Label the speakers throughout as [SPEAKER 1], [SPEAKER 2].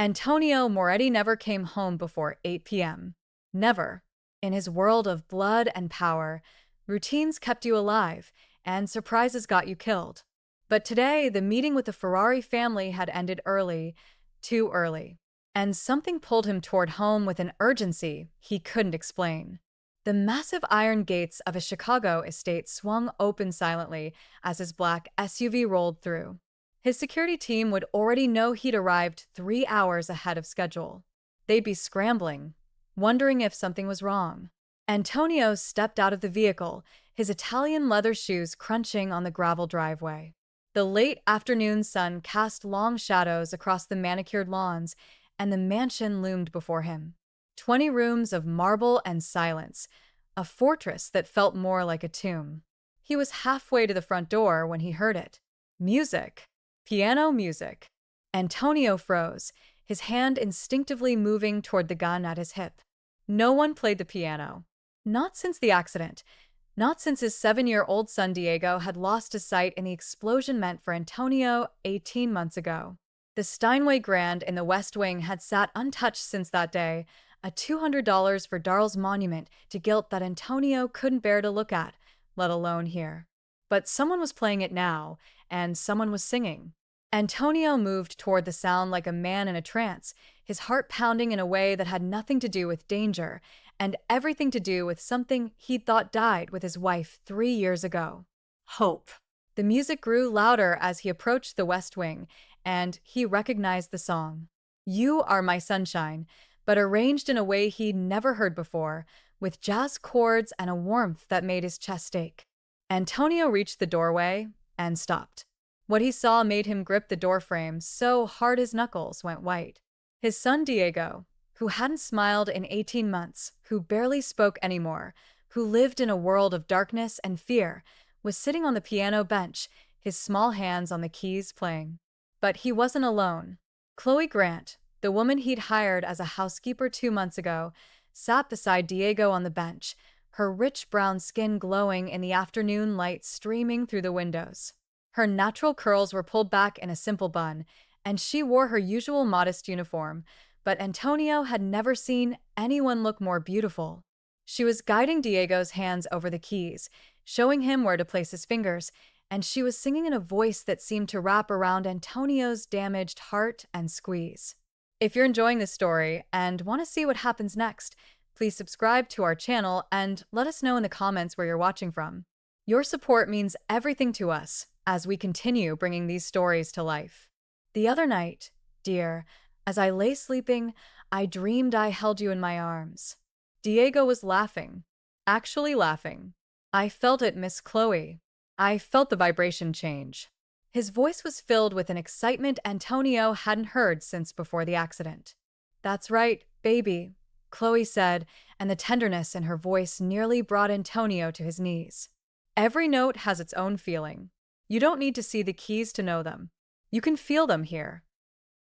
[SPEAKER 1] Antonio Moretti never came home before 8 p.m. Never. In his world of blood and power, routines kept you alive, and surprises got you killed. But today, the meeting with the Ferrari family had ended early, too early. And something pulled him toward home with an urgency he couldn't explain. The massive iron gates of a Chicago estate swung open silently as his black SUV rolled through. His security team would already know he'd arrived 3 hours ahead of schedule. They'd be scrambling, wondering if something was wrong. Antonio stepped out of the vehicle, his Italian leather shoes crunching on the gravel driveway. The late afternoon sun cast long shadows across the manicured lawns, and the mansion loomed before him. 20 rooms of marble and silence, a fortress that felt more like a tomb. He was halfway to the front door when he heard it. Music. Piano music. Antonio froze, his hand instinctively moving toward the gun at his hip. No one played the piano. Not since the accident. Not since his 7-year-old son Diego had lost his sight in the explosion meant for Antonio 18 months ago. The Steinway Grand in the West Wing had sat untouched since that day, a $200 for Darl's monument to guilt that Antonio couldn't bear to look at, let alone hear. But someone was playing it now, and someone was singing. Antonio moved toward the sound like a man in a trance, his heart pounding in a way that had nothing to do with danger, and everything to do with something he'd thought died with his wife 3 years ago. Hope. The music grew louder as he approached the West Wing, and he recognized the song. You Are My Sunshine, but arranged in a way he'd never heard before, with jazz chords and a warmth that made his chest ache. Antonio reached the doorway and stopped. What he saw made him grip the doorframe so hard his knuckles went white. His son Diego, who hadn't smiled in 18 months, who barely spoke anymore, who lived in a world of darkness and fear, was sitting on the piano bench, his small hands on the keys playing. But he wasn't alone. Chloe Grant, the woman he'd hired as a housekeeper 2 months ago, sat beside Diego on the bench, her rich brown skin glowing in the afternoon light streaming through the windows. Her natural curls were pulled back in a simple bun, and she wore her usual modest uniform, but Antonio had never seen anyone look more beautiful. She was guiding Diego's hands over the keys, showing him where to place his fingers, and she was singing in a voice that seemed to wrap around Antonio's damaged heart and squeeze. If you're enjoying this story and want to see what happens next, please subscribe to our channel and let us know in the comments where you're watching from. Your support means everything to us as we continue bringing these stories to life. The other night, dear, as I lay sleeping, I dreamed I held you in my arms. Diego was laughing. Actually laughing. I felt it, Miss Chloe. I felt the vibration change. His voice was filled with an excitement Antonio hadn't heard since before the accident. That's right, baby, Chloe said, and the tenderness in her voice nearly brought Antonio to his knees. Every note has its own feeling. You don't need to see the keys to know them. You can feel them here.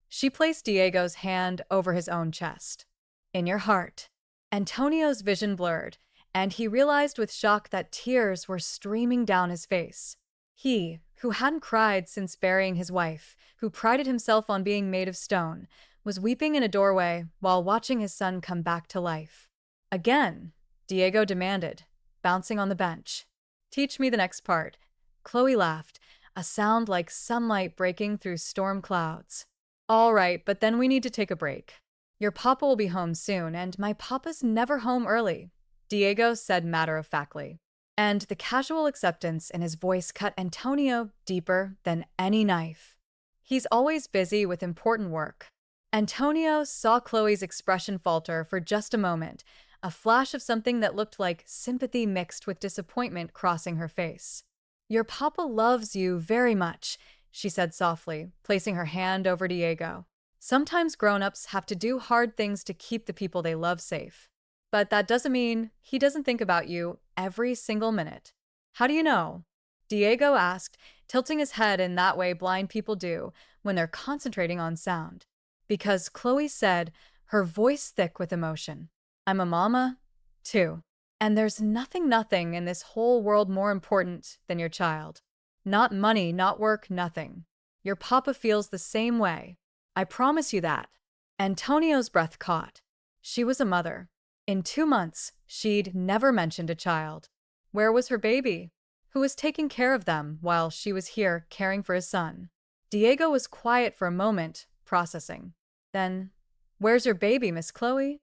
[SPEAKER 1] She placed Diego's hand over his own chest. In your heart. Antonio's vision blurred, and he realized with shock that tears were streaming down his face. He, who hadn't cried since burying his wife, who prided himself on being made of stone, was weeping in a doorway while watching his son come back to life. Again, Diego demanded, bouncing on the bench. Teach me the next part. Chloe laughed, a sound like sunlight breaking through storm clouds. All right, but then we need to take a break. Your papa will be home soon, and my papa's never home early, Diego said matter-of-factly. And the casual acceptance in his voice cut Antonio deeper than any knife. He's always busy with important work. Antonio saw Chloe's expression falter for just a moment, a flash of something that looked like sympathy mixed with disappointment crossing her face. Your papa loves you very much, she said softly, placing her hand over Diego. Sometimes grown-ups have to do hard things to keep the people they love safe. But that doesn't mean he doesn't think about you every single minute. How do you know? Diego asked, tilting his head in that way blind people do when they're concentrating on sound. Because Chloe said, her voice thick with emotion. I'm a mama, too. And there's nothing in this whole world more important than your child. Not money, not work, nothing. Your papa feels the same way. I promise you that. Antonio's breath caught. She was a mother. In 2 months, she'd never mentioned a child. Where was her baby? Who was taking care of them while she was here caring for his son? Diego was quiet for a moment, processing. Then, "Where's your baby, Miss Chloe?"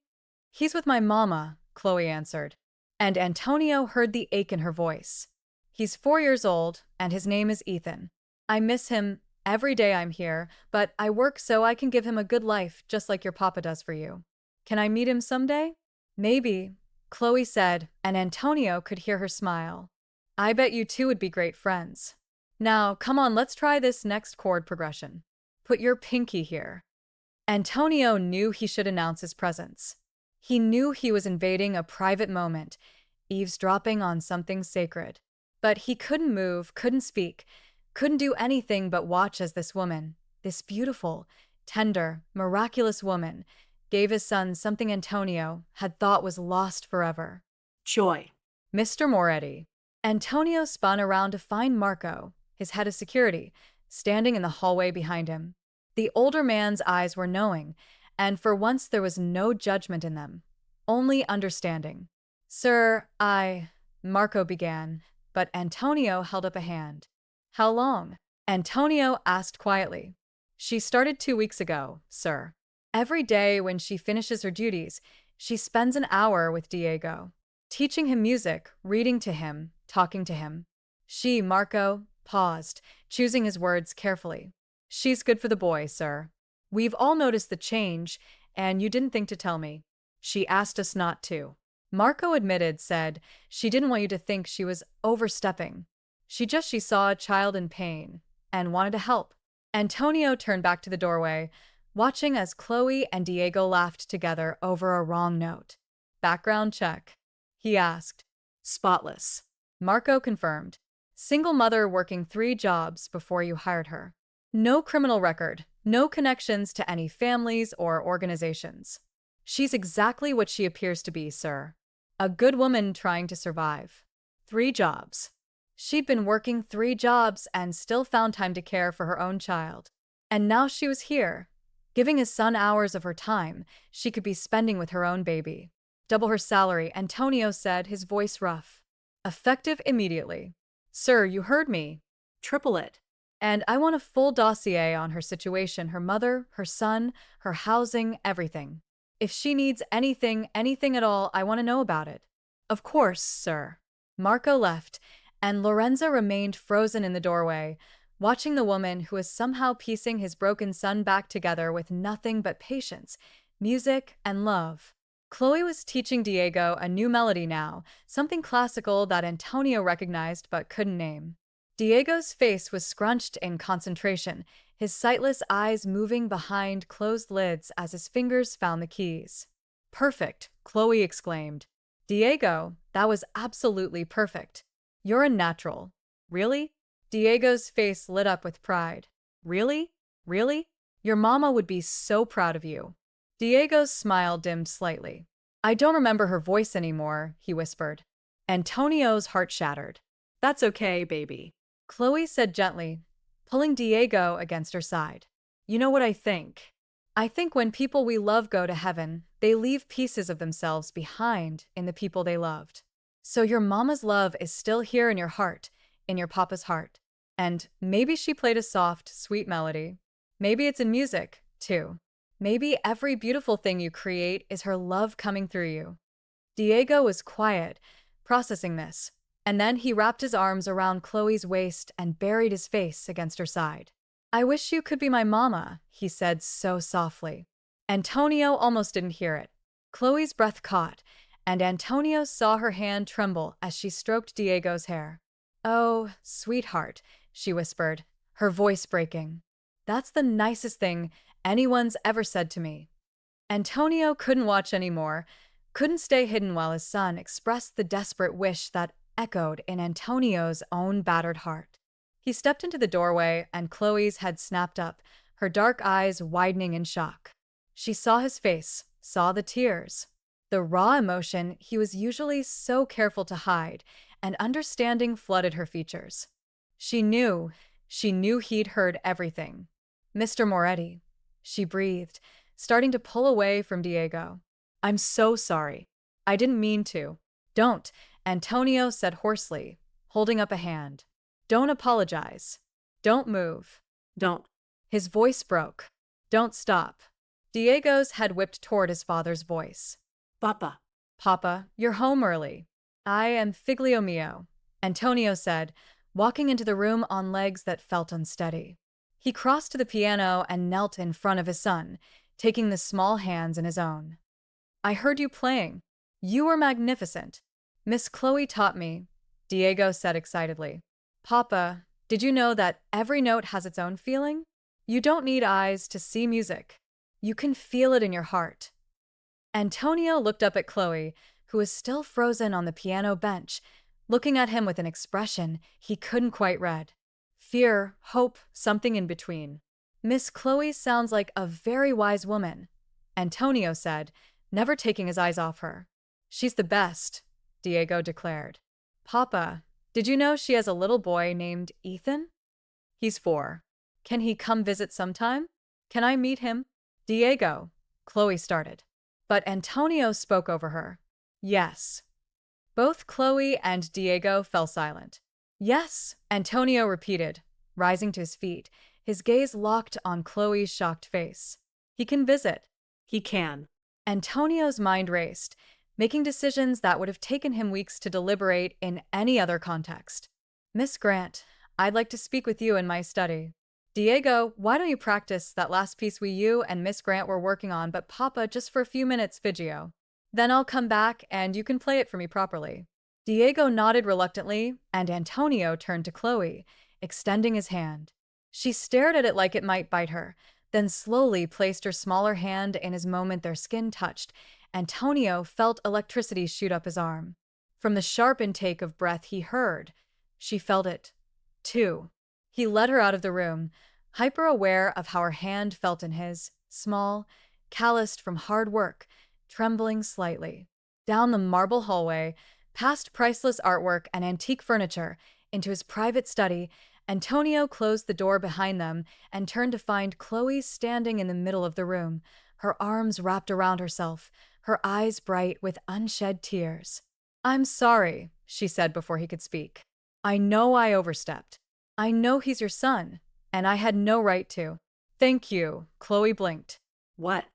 [SPEAKER 1] "He's with my mama," Chloe answered. And Antonio heard the ache in her voice. "He's 4 years old, and his name is Ethan. I miss him every day I'm here, but I work so I can give him a good life just like your papa does for you. Can I meet him someday?" "Maybe," Chloe said, and Antonio could hear her smile. "I bet you two would be great friends. Now, come on, let's try this next chord progression. Put your pinky here." Antonio knew he should announce his presence. He knew he was invading a private moment, eavesdropping on something sacred. But he couldn't move, couldn't speak, couldn't do anything but watch as this woman, this beautiful, tender, miraculous woman, gave his son something Antonio had thought was lost forever.
[SPEAKER 2] Joy.
[SPEAKER 1] "Mr. Moretti." Antonio spun around to find Marco, his head of security, standing in the hallway behind him. The older man's eyes were knowing, and for once there was no judgment in them, only understanding. "Sir, Marco began, but Antonio held up a hand. "How long?" Antonio asked quietly. "She started 2 weeks ago, sir. Every day when she finishes her duties, she spends an hour with Diego, teaching him music, reading to him, talking to him." Marco, paused, choosing his words carefully. "She's good for the boy, sir. We've all noticed the change, and you didn't think to tell me. She asked us not to." Marco admitted, said, "She didn't want you to think she was overstepping. She saw a child in pain and wanted to help." Antonio turned back to the doorway, watching as Chloe and Diego laughed together over a wrong note. "Background check?" he asked.
[SPEAKER 2] Spotless.
[SPEAKER 1] Marco confirmed. "Single mother working 3 jobs before you hired her. No criminal record, no connections to any families or organizations. She's exactly what she appears to be, sir. A good woman trying to survive. 3 jobs. She'd been working 3 jobs and still found time to care for her own child. And now she was here, giving his son hours of her time she could be spending with her own baby. Double her salary, Antonio said, his voice rough. Effective immediately. "Sir, you heard me.
[SPEAKER 2] Triple it.
[SPEAKER 1] And I want a full dossier on her situation, her mother, her son, her housing, everything. If she needs anything at all, I want to know about it." "Of course, sir." Marco left, and Lorenzo remained frozen in the doorway, watching the woman who was somehow piecing his broken son back together with nothing but patience, music, and love. Chloe was teaching Diego a new melody now, something classical that Antonio recognized but couldn't name. Diego's face was scrunched in concentration, his sightless eyes moving behind closed lids as his fingers found the keys. "Perfect," Chloe exclaimed. "Diego, that was absolutely perfect. You're a natural." "Really?" Diego's face lit up with pride. "Really? Really? Your mama would be so proud of you." Diego's smile dimmed slightly. "I don't remember her voice anymore," he whispered. Antonio's heart shattered.
[SPEAKER 2] That's okay, baby.
[SPEAKER 1] Chloe said gently, pulling Diego against her side. "You know what I think? I think when people we love go to heaven, they leave pieces of themselves behind in the people they loved. So your mama's love is still here in your heart, in your papa's heart. And maybe she played a soft, sweet melody. Maybe it's in music, too. Maybe every beautiful thing you create is her love coming through you." Diego was quiet, processing this, and then he wrapped his arms around Chloe's waist and buried his face against her side. "I wish you could be my mama," he said so softly. Antonio almost didn't hear it. Chloe's breath caught, and Antonio saw her hand tremble as she stroked Diego's hair. "Oh, sweetheart," she whispered, her voice breaking. "That's the nicest thing anyone's ever said to me." Antonio couldn't watch anymore, couldn't stay hidden while his son expressed the desperate wish that echoed in Antonio's own battered heart. He stepped into the doorway, and Chloe's head snapped up, her dark eyes widening in shock. She saw his face, saw the tears, the raw emotion he was usually so careful to hide, and understanding flooded her features. She knew he'd heard everything. "Mr. Moretti," she breathed, starting to pull away from Diego.
[SPEAKER 2] I'm so sorry.
[SPEAKER 1] I didn't mean to. Don't, Antonio said hoarsely, holding up a hand. Don't apologize. Don't move.
[SPEAKER 2] Don't.
[SPEAKER 1] His voice broke. Don't stop. Diego's head whipped toward his father's voice.
[SPEAKER 2] Papa.
[SPEAKER 1] Papa, you're home early. I am figlio mio, Antonio said, walking into the room on legs that felt unsteady. He crossed to the piano and knelt in front of his son, taking the small hands in his own. I heard you playing. You were magnificent. Miss Chloe taught me, Diego said excitedly. Papa, did you know that every note has its own feeling? You don't need eyes to see music. You can feel it in your heart. Antonio looked up at Chloe, who was still frozen on the piano bench, looking at him with an expression he couldn't quite read. Fear, hope, something in between. Miss Chloe sounds like a very wise woman, Antonio said, never taking his eyes off her. She's the best, Diego declared. Papa, did you know she has a little boy named Ethan? He's 4. Can he come visit sometime? Can I meet him? Diego, Chloe started. But Antonio spoke over her. Yes. Both Chloe and Diego fell silent. Yes, Antonio repeated, rising to his feet, his gaze locked on Chloe's shocked face. He can visit.
[SPEAKER 2] He can.
[SPEAKER 1] Antonio's mind raced, making decisions that would have taken him weeks to deliberate in any other context. Miss Grant, I'd like to speak with you in my study. Diego, why don't you practice that last piece you and Miss Grant were working on, but Papa, just for a few minutes, Figgio. Then I'll come back and you can play it for me properly. Diego nodded reluctantly, and Antonio turned to Chloe, extending his hand. She stared at it like it might bite her, then slowly placed her smaller hand in his moment their skin touched. Antonio felt electricity shoot up his arm. From the sharp intake of breath he heard, she felt it, too. He led her out of the room, hyper-aware of how her hand felt in his, small, calloused from hard work, trembling slightly. Down the marble hallway, past priceless artwork and antique furniture, into his private study, Antonio closed the door behind them and turned to find Chloe standing in the middle of the room, her arms wrapped around herself, her eyes bright with unshed tears. I'm sorry, she said before he could speak. I know I overstepped. I know he's your son, and I had no right to. Thank you, Chloe blinked.
[SPEAKER 2] What?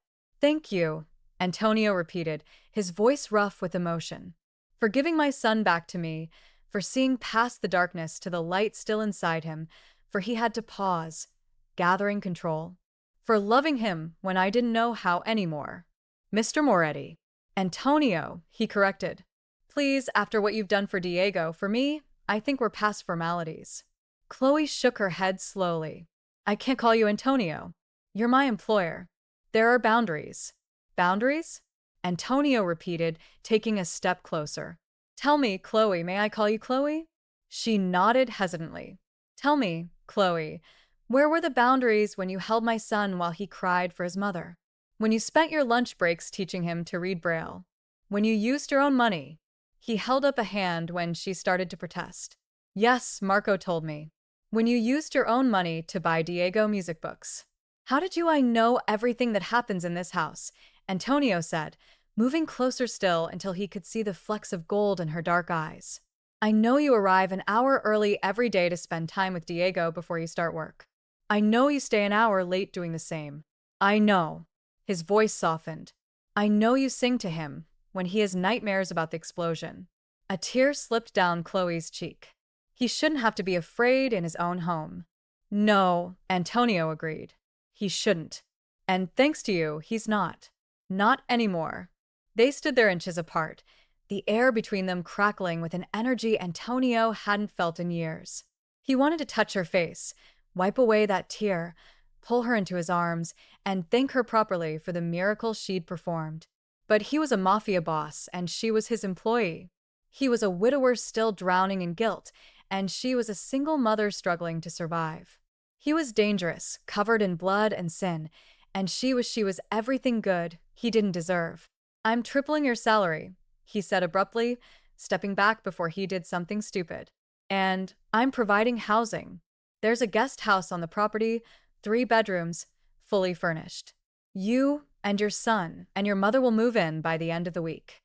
[SPEAKER 1] Thank you, Antonio repeated, his voice rough with emotion. For giving my son back to me, for seeing past the darkness to the light still inside him, for he had to pause, gathering control. For loving him when I didn't know how anymore. Mr. Moretti. Antonio, he corrected. Please, after what you've done for Diego, for me, I think we're past formalities. Chloe shook her head slowly. I can't call you Antonio. You're my employer. There are boundaries. Boundaries? Antonio repeated, taking a step closer. Tell me, Chloe, may I call you Chloe? She nodded hesitantly. Tell me, Chloe, where were the boundaries when you held my son while he cried for his mother? When you spent your lunch breaks teaching him to read Braille? When you used your own money? He held up a hand when she started to protest. Yes, Marco told me. When you used your own money to buy Diego music books. How did I know everything that happens in this house? Antonio said, moving closer still until he could see the flecks of gold in her dark eyes. I know you arrive an hour early every day to spend time with Diego before you start work. I know you stay an hour late doing the same. I know. His voice softened. I know you sing to him when he has nightmares about the explosion. A tear slipped down Chloe's cheek. He shouldn't have to be afraid in his own home. No, Antonio agreed. He shouldn't. And thanks to you, he's not. Not anymore. They stood there inches apart, the air between them crackling with an energy Antonio hadn't felt in years. He wanted to touch her face, wipe away that tear, pull her into his arms, and thank her properly for the miracle she'd performed. But he was a Mafia boss, and she was his employee. He was a widower still drowning in guilt, and she was a single mother struggling to survive. He was dangerous, covered in blood and sin, and she was everything good he didn't deserve. I'm tripling your salary, he said abruptly, stepping back before he did something stupid. And I'm providing housing. There's a guest house on the property, 3 bedrooms, fully furnished. You, and your son and your mother will move in by the end of the week.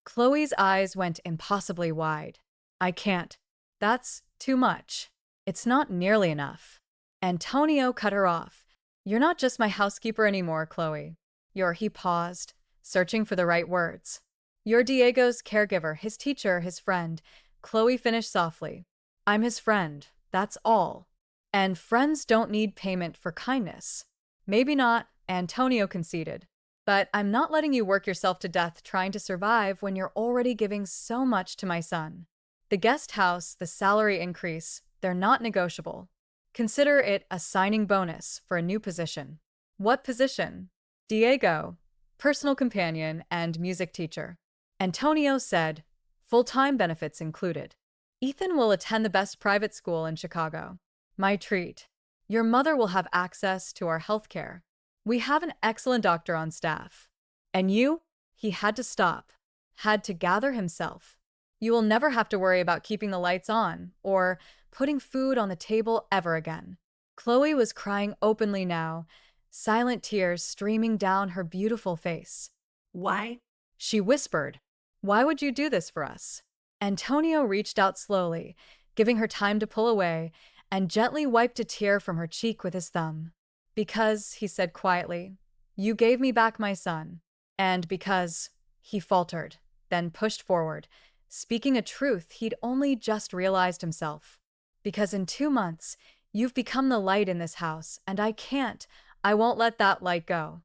[SPEAKER 1] Chloe's eyes went impossibly wide. I can't. That's too much. It's not nearly enough. Antonio cut her off. You're not just my housekeeper anymore, Chloe. He paused, searching for the right words. You're Diego's caregiver, his teacher, his friend. Chloe finished softly. I'm his friend, that's all. And friends don't need payment for kindness. Maybe not, Antonio conceded. But I'm not letting you work yourself to death trying to survive when you're already giving so much to my son. The guest house, the salary increase, they're not negotiable. Consider it a signing bonus for a new position. What position? Diego, personal companion and music teacher. Antonio said, full-time benefits included. Ethan will attend the best private school in Chicago. My treat. Your mother will have access to our health care. We have an excellent doctor on staff. And you? He had to stop, had to gather himself. You will never have to worry about keeping the lights on or putting food on the table ever again. Chloe was crying openly now, silent tears streaming down her beautiful face.
[SPEAKER 2] Why?
[SPEAKER 1] She whispered, why would you do this for us? Antonio reached out slowly, giving her time to pull away, and gently wiped a tear from her cheek with his thumb. Because, he said quietly, you gave me back my son. And because, he faltered, then pushed forward, speaking a truth he'd only just realized himself. Because in 2 months, you've become the light in this house, and I won't let that light go.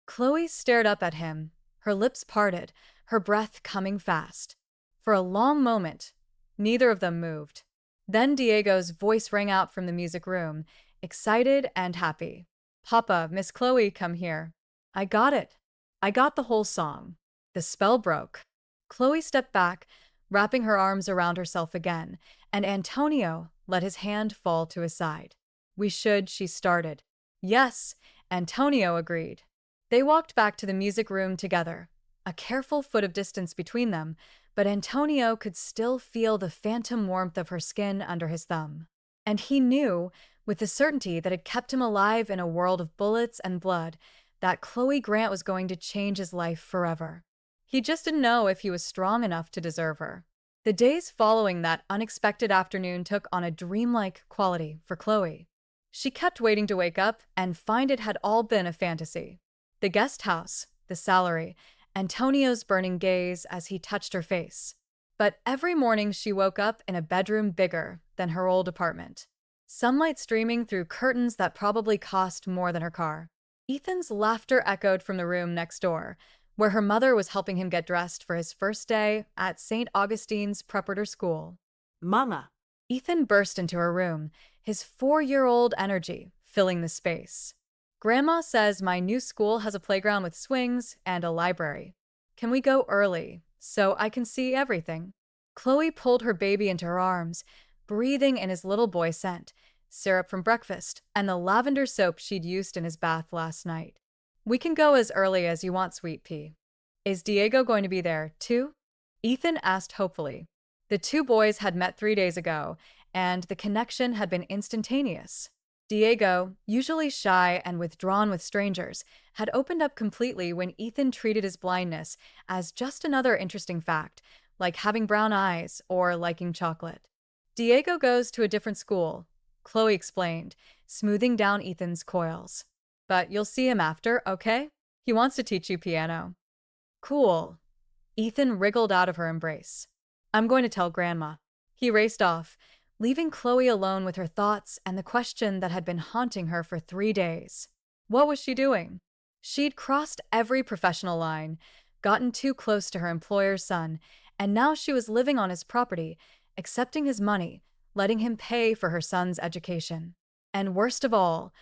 [SPEAKER 1] Chloe stared up at him, her lips parted, her breath coming fast. For a long moment, neither of them moved. Then Diego's voice rang out from the music room, excited and happy. Papa, Miss Chloe, come here. I got it. I got the whole song. The spell broke. Chloe stepped back, wrapping her arms around herself again, and Antonio let his hand fall to his side. We should, she started. Yes, Antonio agreed. They walked back to the music room together, a careful foot of distance between them, but Antonio could still feel the phantom warmth of her skin under his thumb. And he knew, with the certainty that had kept him alive in a world of bullets and blood, that Chloe Grant was going to change his life forever. He just didn't know if he was strong enough to deserve her. The days following that unexpected afternoon took on a dreamlike quality for Chloe. She kept waiting to wake up and find it had all been a fantasy. The guest house, the salary, Antonio's burning gaze as he touched her face. But every morning she woke up in a bedroom bigger than her old apartment. Sunlight streaming through curtains that probably cost more than her car. Ethan's laughter echoed from the room next door, where her mother was helping him get dressed for his first day at St. Augustine's Preparatory School.
[SPEAKER 2] Mama.
[SPEAKER 1] Ethan burst into her room, his 4-year-old energy filling the space. Grandma says my new school has a playground with swings and a library. Can we go early so I can see everything? Chloe pulled her baby into her arms, breathing in his little boy scent, syrup from breakfast, and the lavender soap she'd used in his bath last night. We can go as early as you want, Sweet Pea. Is Diego going to be there, too? Ethan asked hopefully. The two boys had met 3 days ago, and the connection had been instantaneous. Diego, usually shy and withdrawn with strangers, had opened up completely when Ethan treated his blindness as just another interesting fact, like having brown eyes or liking chocolate. Diego goes to a different school, Chloe explained, smoothing down Ethan's coils. But you'll see him after, okay? He wants to teach you piano. Cool. Ethan wriggled out of her embrace. I'm going to tell Grandma. He raced off, leaving Chloe alone with her thoughts and the question that had been haunting her for 3 days. What was she doing? She'd crossed every professional line, gotten too close to her employer's son, and now she was living on his property, accepting his money, letting him pay for her son's education. And worst of all,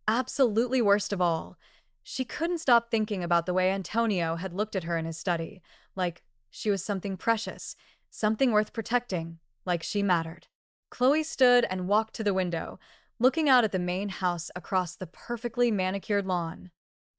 [SPEAKER 1] absolutely worst of all, she couldn't stop thinking about the way Antonio had looked at her in his study, like she was something precious, something worth protecting, like she mattered. Chloe stood and walked to the window, looking out at the main house across the perfectly manicured lawn.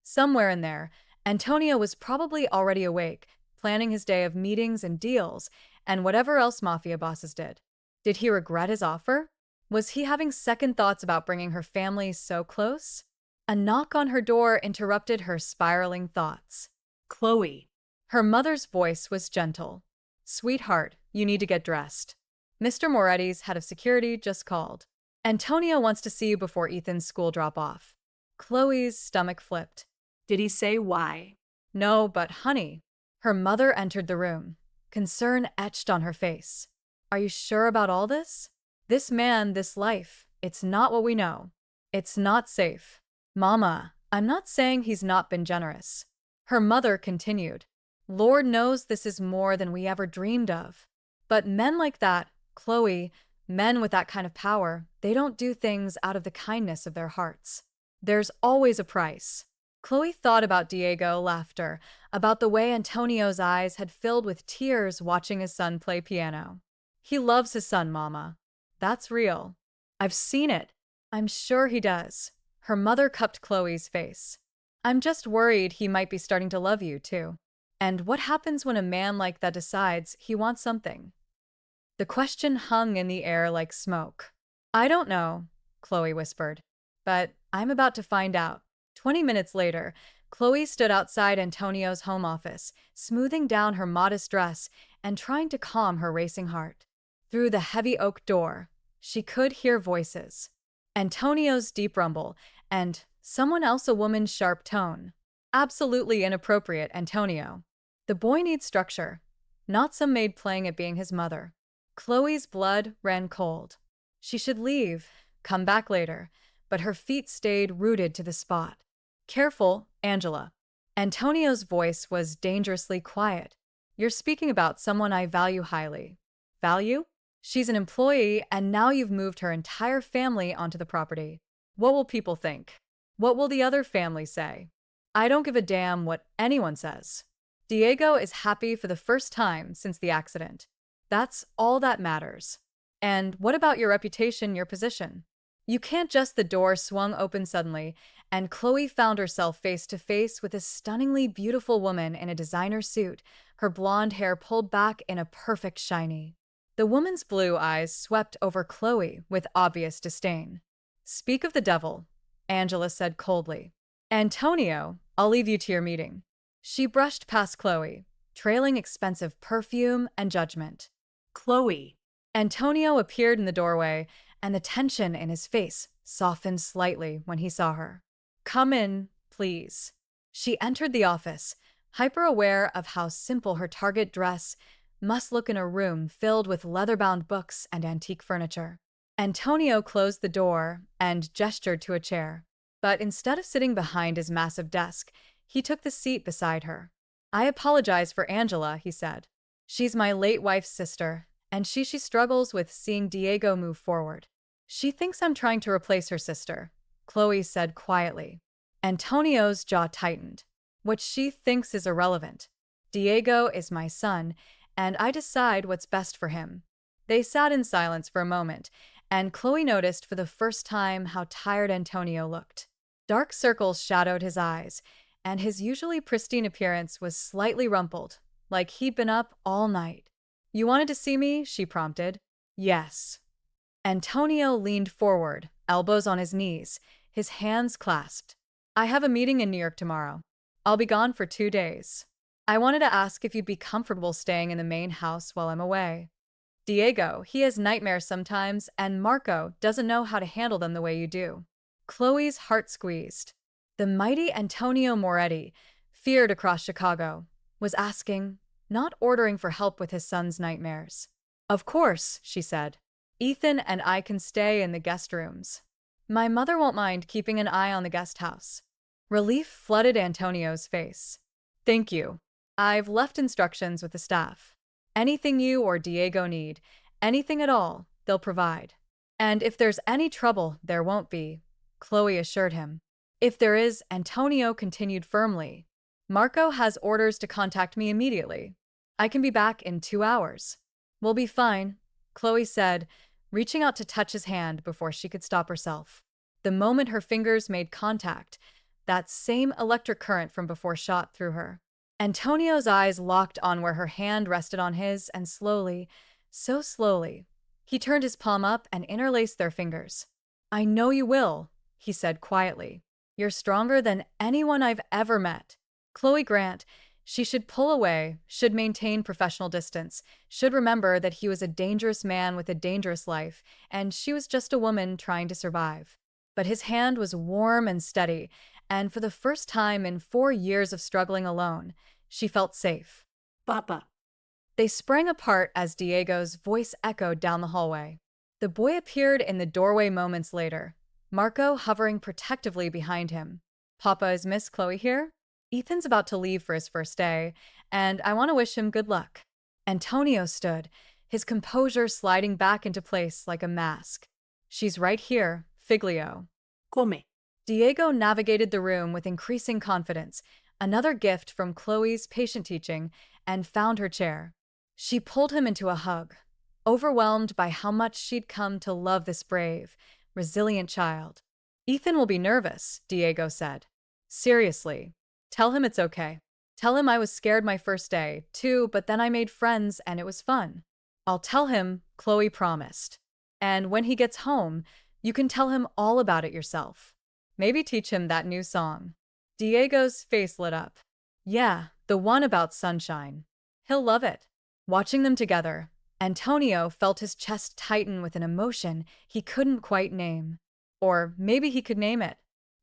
[SPEAKER 1] Somewhere in there, Antonio was probably already awake, planning his day of meetings and deals, and whatever else Mafia bosses did. Did he regret his offer? Was he having second thoughts about bringing her family so close? A knock on her door interrupted her spiraling thoughts.
[SPEAKER 2] Chloe.
[SPEAKER 1] Her mother's voice was gentle. Sweetheart, you need to get dressed. Mr. Moretti's head of security just called. Antonio wants to see you before Ethan's school drop-off. Chloe's stomach flipped.
[SPEAKER 2] Did he say why?
[SPEAKER 1] No, but honey. Her mother entered the room, concern etched on her face. Are you sure about all this? This man, this life, it's not what we know. It's not safe. Mama, I'm not saying he's not been generous. Her mother continued. Lord knows this is more than we ever dreamed of. But men like that, Chloe, men with that kind of power, they don't do things out of the kindness of their hearts. There's always a price. Chloe thought about Diego, laughter, about the way Antonio's eyes had filled with tears watching his son play piano. He loves his son, Mama. That's real. I've seen it. I'm sure he does. Her mother cupped Chloe's face. I'm just worried he might be starting to love you, too. And what happens when a man like that decides he wants something? The question hung in the air like smoke. I don't know, Chloe whispered. But I'm about to find out. 20 minutes later, Chloe stood outside Antonio's home office, smoothing down her modest dress and trying to calm her racing heart. Through the heavy oak door, she could hear voices. Antonio's deep rumble, and someone else a woman's sharp tone. Absolutely inappropriate, Antonio. The boy needs structure, not some maid playing at being his mother. Chloe's blood ran cold. She should leave, come back later, but her feet stayed rooted to the spot. Careful, Angela. Antonio's voice was dangerously quiet. You're speaking about someone I value highly. Value? She's an employee, and now you've moved her entire family onto the property. What will people think? What will the other family say? I don't give a damn what anyone says. Diego is happy for the first time since the accident. That's all that matters. And what about your reputation, your position? You can't just. The door swung open suddenly, and Chloe found herself face to face with a stunningly beautiful woman in a designer suit, her blonde hair pulled back in a perfect shiny. The woman's blue eyes swept over Chloe with obvious disdain. Speak of the devil, Angela said coldly. Antonio, I'll leave you to your meeting. She brushed past Chloe, trailing expensive perfume and judgment.
[SPEAKER 2] Chloe.
[SPEAKER 1] Antonio appeared in the doorway, and the tension in his face softened slightly when he saw her. Come in, please. She entered the office, hyper-aware of how simple her target dress must look in a room filled with leather-bound books and antique furniture. Antonio closed the door and gestured to a chair, but instead of sitting behind his massive desk, he took the seat beside her. I apologize for Angela, he said. She's my late wife's sister, and she struggles with seeing Diego move forward. She thinks I'm trying to replace her sister, Chloe said quietly. Antonio's jaw tightened. What she thinks is irrelevant. Diego is my son, and I decide what's best for him. They sat in silence for a moment, and Chloe noticed for the first time how tired Antonio looked. Dark circles shadowed his eyes, and his usually pristine appearance was slightly rumpled, like he'd been up all night. You wanted to see me? She prompted. Yes. Antonio leaned forward, elbows on his knees, his hands clasped. I have a meeting in New York tomorrow. I'll be gone for 2 days. I wanted to ask if you'd be comfortable staying in the main house while I'm away. Diego, he has nightmares sometimes, and Marco doesn't know how to handle them the way you do. Chloe's heart squeezed. The mighty Antonio Moretti, feared across Chicago, was asking, not ordering for help with his son's nightmares. Of course, she said. Ethan and I can stay in the guest rooms. My mother won't mind keeping an eye on the guest house. Relief flooded Antonio's face. Thank you. I've left instructions with the staff. Anything you or Diego need, anything at all, they'll provide. And if there's any trouble, there won't be, Chloe assured him. If there is, Antonio continued firmly. Marco has orders to contact me immediately. I can be back in 2 hours. We'll be fine, Chloe said, reaching out to touch his hand before she could stop herself. The moment her fingers made contact, that same electric current from before shot through her. Antonio's eyes locked on where her hand rested on his, and slowly, so slowly, he turned his palm up and interlaced their fingers. I know you will, he said quietly. You're stronger than anyone I've ever met. Chloe Grant, she should pull away, should maintain professional distance, should remember that he was a dangerous man with a dangerous life, and she was just a woman trying to survive. But his hand was warm and steady, and for the first time in 4 years of struggling alone, she felt safe.
[SPEAKER 2] Papa.
[SPEAKER 1] They sprang apart as Diego's voice echoed down the hallway. The boy appeared in the doorway moments later, Marco hovering protectively behind him. Papa, is Miss Chloe here? Ethan's about to leave for his first day, and I want to wish him good luck. Antonio stood, his composure sliding back into place like a mask. She's right here, Figlio.
[SPEAKER 2] Come.
[SPEAKER 1] Diego navigated the room with increasing confidence, another gift from Chloe's patient teaching, and found her chair. She pulled him into a hug, overwhelmed by how much she'd come to love this brave, resilient child. Ethan will be nervous, Diego said. Seriously. Tell him it's okay. Tell him I was scared my first day, too, but then I made friends and it was fun. I'll tell him, Chloe promised. And when he gets home, you can tell him all about it yourself. Maybe teach him that new song. Diego's face lit up. Yeah, the one about sunshine. He'll love it. Watching them together, Antonio felt his chest tighten with an emotion he couldn't quite name. Or maybe he could name it.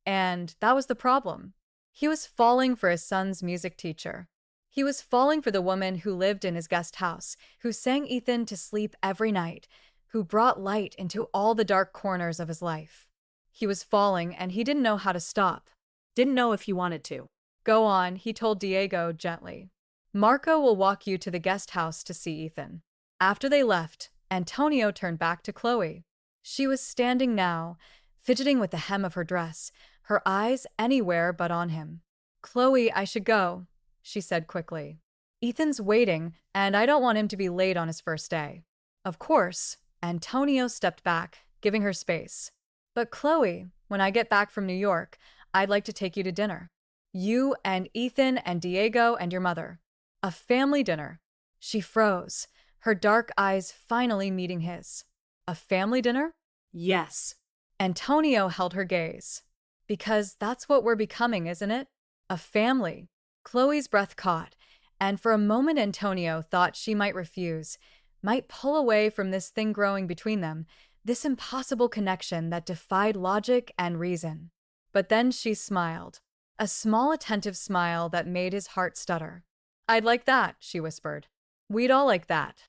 [SPEAKER 1] And that was the problem. He was falling for his son's music teacher. He was falling for the woman who lived in his guest house, who sang Ethan to sleep every night, who brought light into all the dark corners of his life. He was falling and he didn't know how to stop.
[SPEAKER 2] Didn't know if he wanted to.
[SPEAKER 1] Go on, he told Diego gently. Marco will walk you to the guest house to see Ethan. After they left, Antonio turned back to Chloe. She was standing now, fidgeting with the hem of her dress, her eyes anywhere but on him. Chloe, I should go, she said quickly. Ethan's waiting, and I don't want him to be late on his first day. Of course, Antonio stepped back, giving her space. But Chloe, when I get back from New York, I'd like to take you to dinner. You and Ethan and Diego and your mother. A family dinner. She froze, her dark eyes finally meeting his. A family dinner?
[SPEAKER 2] Yes.
[SPEAKER 1] Antonio held her gaze. Because that's what we're becoming, isn't it? A family. Chloe's breath caught, and for a moment Antonio thought she might refuse, might pull away from this thing growing between them, this impossible connection that defied logic and reason. But then she smiled, a small attentive smile that made his heart stutter. I'd like that, she whispered. We'd all like that.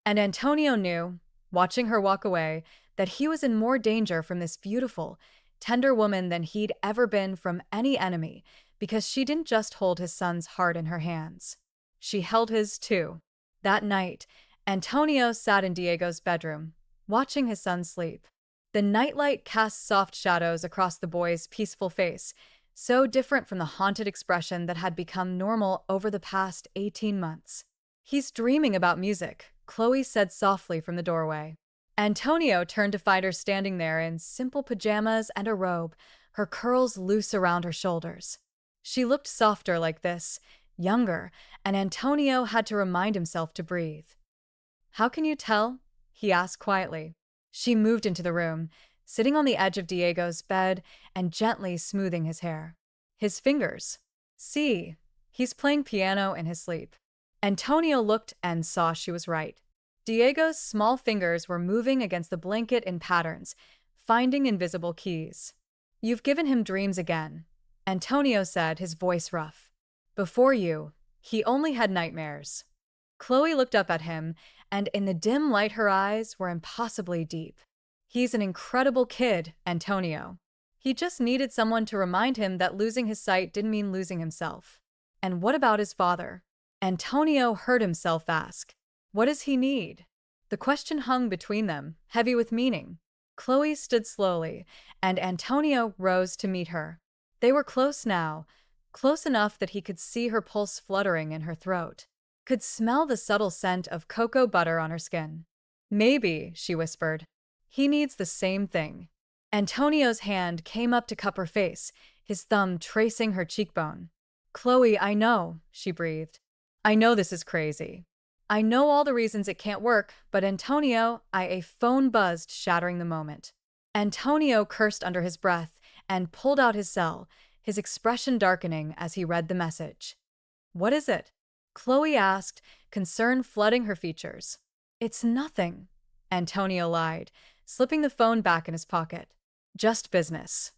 [SPEAKER 1] And Antonio knew, watching her walk away, that he was in more danger from this beautiful, tender woman than he'd ever been from any enemy, because she didn't just hold his son's heart in her hands. She held his too. That night, Antonio sat in Diego's bedroom, watching his son sleep. The nightlight cast soft shadows across the boy's peaceful face, so different from the haunted expression that had become normal over the past 18 months. He's dreaming about music, Chloe said softly from the doorway. Antonio turned to find her standing there in simple pajamas and a robe, her curls loose around her shoulders. She looked softer like this, younger, and Antonio had to remind himself to breathe. How can you tell? He asked quietly. She moved into the room, sitting on the edge of Diego's bed and gently smoothing his hair. His fingers. See, he's playing piano in his sleep. Antonio looked and saw she was right. Diego's small fingers were moving against the blanket in patterns, finding invisible keys. You've given him dreams again, Antonio said, his voice rough. Before you, he only had nightmares. Chloe looked up at him, and in the dim light her eyes were impossibly deep. He's an incredible kid, Antonio. He just needed someone to remind him that losing his sight didn't mean losing himself. And what about his father? Antonio heard himself ask. What does he need? The question hung between them, heavy with meaning. Chloe stood slowly, and Antonio rose to meet her. They were close now, close enough that he could see her pulse fluttering in her throat, could smell the subtle scent of cocoa butter on her skin. Maybe, she whispered, he needs the same thing. Antonio's hand came up to cup her face, his thumb tracing her cheekbone. Chloe, I know, she breathed. I know this is crazy. I know all the reasons it can't work, but Antonio, a phone buzzed, shattering the moment. Antonio cursed under his breath, and pulled out his cell, his expression darkening as he read the message. "What is it?" Chloe asked, concern flooding her features. "It's nothing," Antonio lied, slipping the phone back in his pocket. "Just business."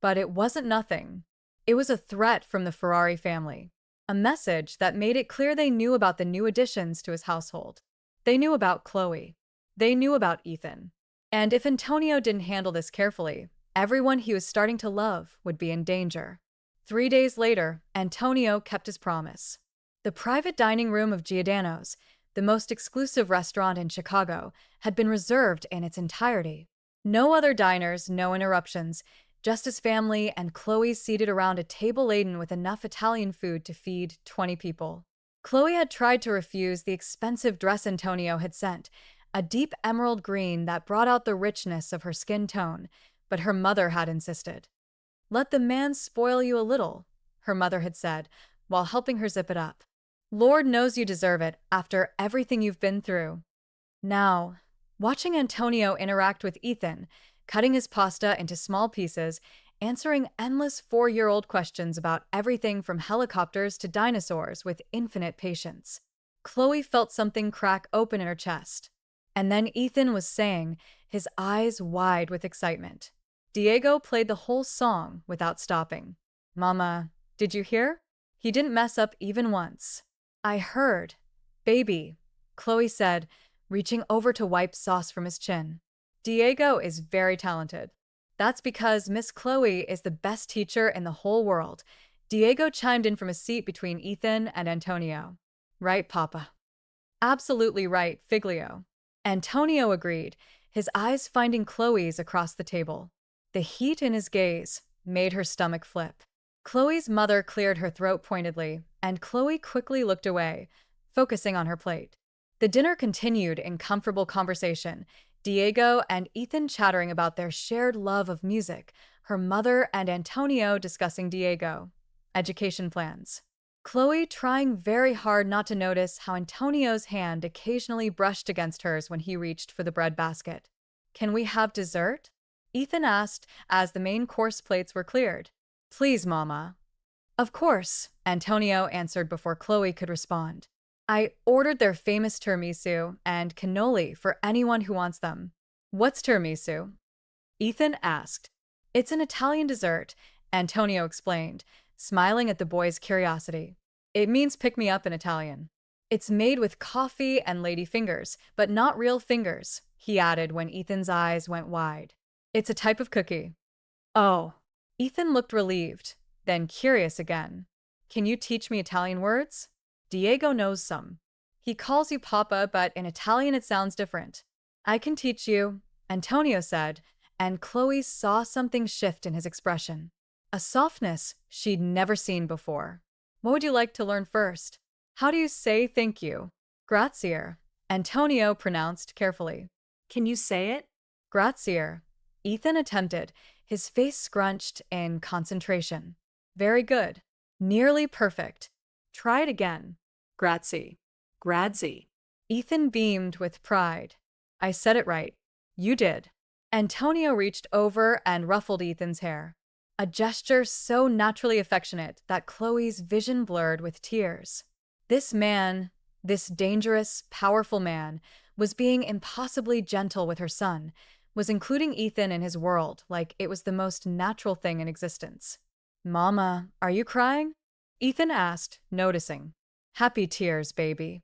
[SPEAKER 1] But it wasn't nothing. It was a threat from the Ferrari family. A message that made it clear they knew about the new additions to his household. They knew about Chloe. They knew about Ethan. And if Antonio didn't handle this carefully, everyone he was starting to love would be in danger. 3 days later, Antonio kept his promise. The private dining room of Giordano's, the most exclusive restaurant in Chicago, had been reserved in its entirety. No other diners, no interruptions, just his family and Chloe seated around a table laden with enough Italian food to feed 20 people. Chloe had tried to refuse the expensive dress Antonio had sent, a deep emerald green that brought out the richness of her skin tone, but her mother had insisted. "Let the man spoil you a little," her mother had said, while helping her zip it up. "Lord knows you deserve it after everything you've been through." Now, watching Antonio interact with Ethan, cutting his pasta into small pieces, answering endless 4-year-old questions about everything from helicopters to dinosaurs with infinite patience, Chloe felt something crack open in her chest. And then Ethan was saying, his eyes wide with excitement. Diego played the whole song without stopping. "Mama, did you hear?" He didn't mess up even once. "I heard. Baby," Chloe said, reaching over to wipe sauce from his chin. "Diego is very talented." "That's because Miss Chloe is the best teacher in the whole world." Diego chimed in from a seat between Ethan and Antonio. "Right, Papa." "Absolutely right, Figlio." Antonio agreed, his eyes finding Chloe's across the table. The heat in his gaze made her stomach flip. Chloe's mother cleared her throat pointedly, and Chloe quickly looked away, focusing on her plate. The dinner continued in comfortable conversation, Diego and Ethan chattering about their shared love of music, her mother and Antonio discussing Diego education plans. Chloe trying very hard not to notice how Antonio's hand occasionally brushed against hers when he reached for the bread basket. "Can we have dessert?" Ethan asked as the main course plates were cleared. "Please, Mama." "Of course," Antonio answered before Chloe could respond. "I ordered their famous tiramisu and cannoli for anyone who wants them." "What's tiramisu?" Ethan asked. "It's an Italian dessert," Antonio explained, smiling at the boy's curiosity. "It means pick me up in Italian." "It's made with coffee and lady fingers, but not real fingers," he added when Ethan's eyes went wide. "It's a type of cookie." "Oh." Ethan looked relieved, then curious again. "Can you teach me Italian words?" "Diego knows some. He calls you Papa, but in Italian it sounds different." "I can teach you," Antonio said, and Chloe saw something shift in his expression. A softness she'd never seen before. "What would you like to learn first?" "How do you say thank you?" "Grazie," Antonio pronounced carefully.
[SPEAKER 2] Can you say it?
[SPEAKER 1] "Grazie." Ethan attempted, his face scrunched in concentration. "Very good. Nearly perfect. Try it again."
[SPEAKER 2] Grazie. Grazie.
[SPEAKER 1] Ethan beamed with pride. "I said it right. You did." Antonio reached over and ruffled Ethan's hair. A gesture so naturally affectionate that Chloe's vision blurred with tears. This man, this dangerous, powerful man, was being impossibly gentle with her son, was including Ethan in his world like it was the most natural thing in existence. "Mama, are you crying?" Ethan asked, noticing. "Happy tears, baby."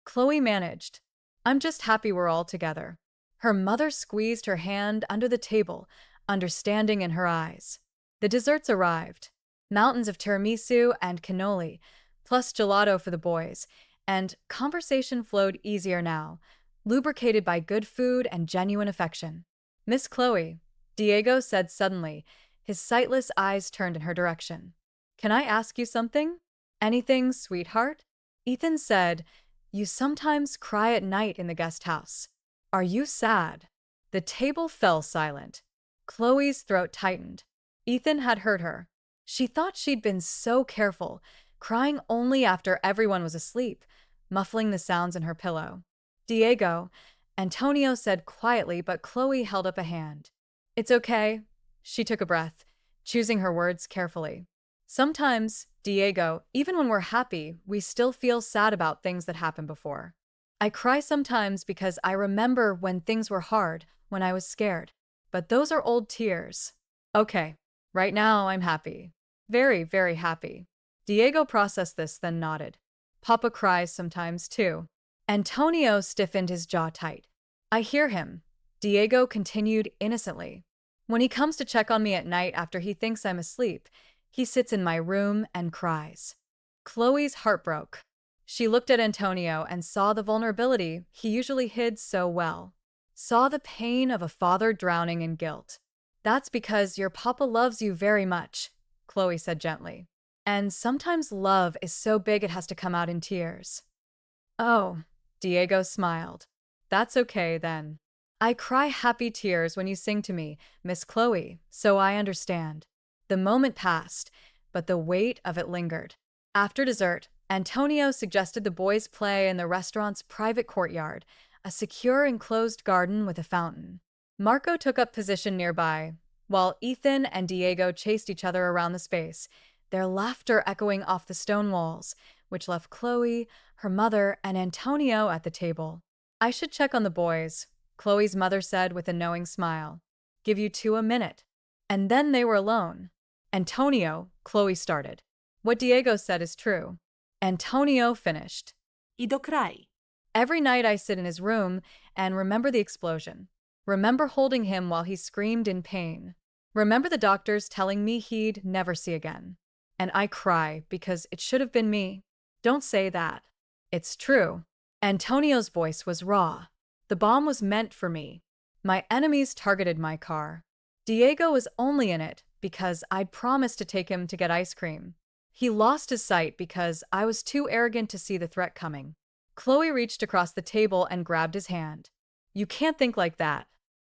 [SPEAKER 1] Chloe managed. "I'm just happy we're all together." Her mother squeezed her hand under the table, understanding in her eyes. The desserts arrived. Mountains of tiramisu and cannoli, plus gelato for the boys, and conversation flowed easier now, lubricated by good food and genuine affection. "Miss Chloe," Diego said suddenly, his sightless eyes turned in her direction. "Can I ask you something?" "Anything, sweetheart?" Ethan said, "You sometimes cry at night in the guest house. Are you sad?" The table fell silent. Chloe's throat tightened. Ethan had heard her. She thought she'd been so careful, crying only after everyone was asleep, muffling the sounds in her pillow. "Diego," Antonio said quietly, but Chloe held up a hand. "It's okay." She took a breath. choosing her words carefully. Sometimes, Diego, even when we're happy, we still feel sad about things that happened before. I cry sometimes because I remember when things were hard, when I was scared. But those are old tears. Okay, right now I'm happy. Very, very happy. Diego processed this, then nodded. Papa cries sometimes too. Antonio stiffened his jaw tight. I hear him. Diego continued innocently. When he comes to check on me at night after he thinks I'm asleep, he sits in my room and cries. Chloe's heart broke. She looked at Antonio and saw the vulnerability he usually hid so well. Saw the pain of a father drowning in guilt. That's because your papa loves you very much, Chloe said gently. And sometimes love is so big it has to come out in tears. Oh, Diego smiled. That's okay then. I cry happy tears when you sing to me, Miss Chloe, so I understand. The moment passed, but the weight of it lingered. After dessert, Antonio suggested the boys play in the restaurant's private courtyard, a secure enclosed garden with a fountain. Marco took up position nearby, while Ethan and Diego chased each other around the space, their laughter echoing off the stone walls, which left Chloe, her mother, and Antonio at the table. I should check on the boys, Chloe's mother said with a knowing smile. Give you two a minute. And then they were alone. Antonio, Chloe started. What Diego said is true. Antonio finished.
[SPEAKER 2] I do cry.
[SPEAKER 1] Every night I sit in his room and remember the explosion. Remember holding him while he screamed in pain. Remember the doctors telling me he'd never see again. And I cry because it should have been me. Don't say that. It's true. Antonio's voice was raw. The bomb was meant for me. My enemies targeted my car. Diego was only in it because I'd promised to take him to get ice cream. He lost his sight because I was too arrogant to see the threat coming. Chloe reached across the table and grabbed his hand. You can't think like that.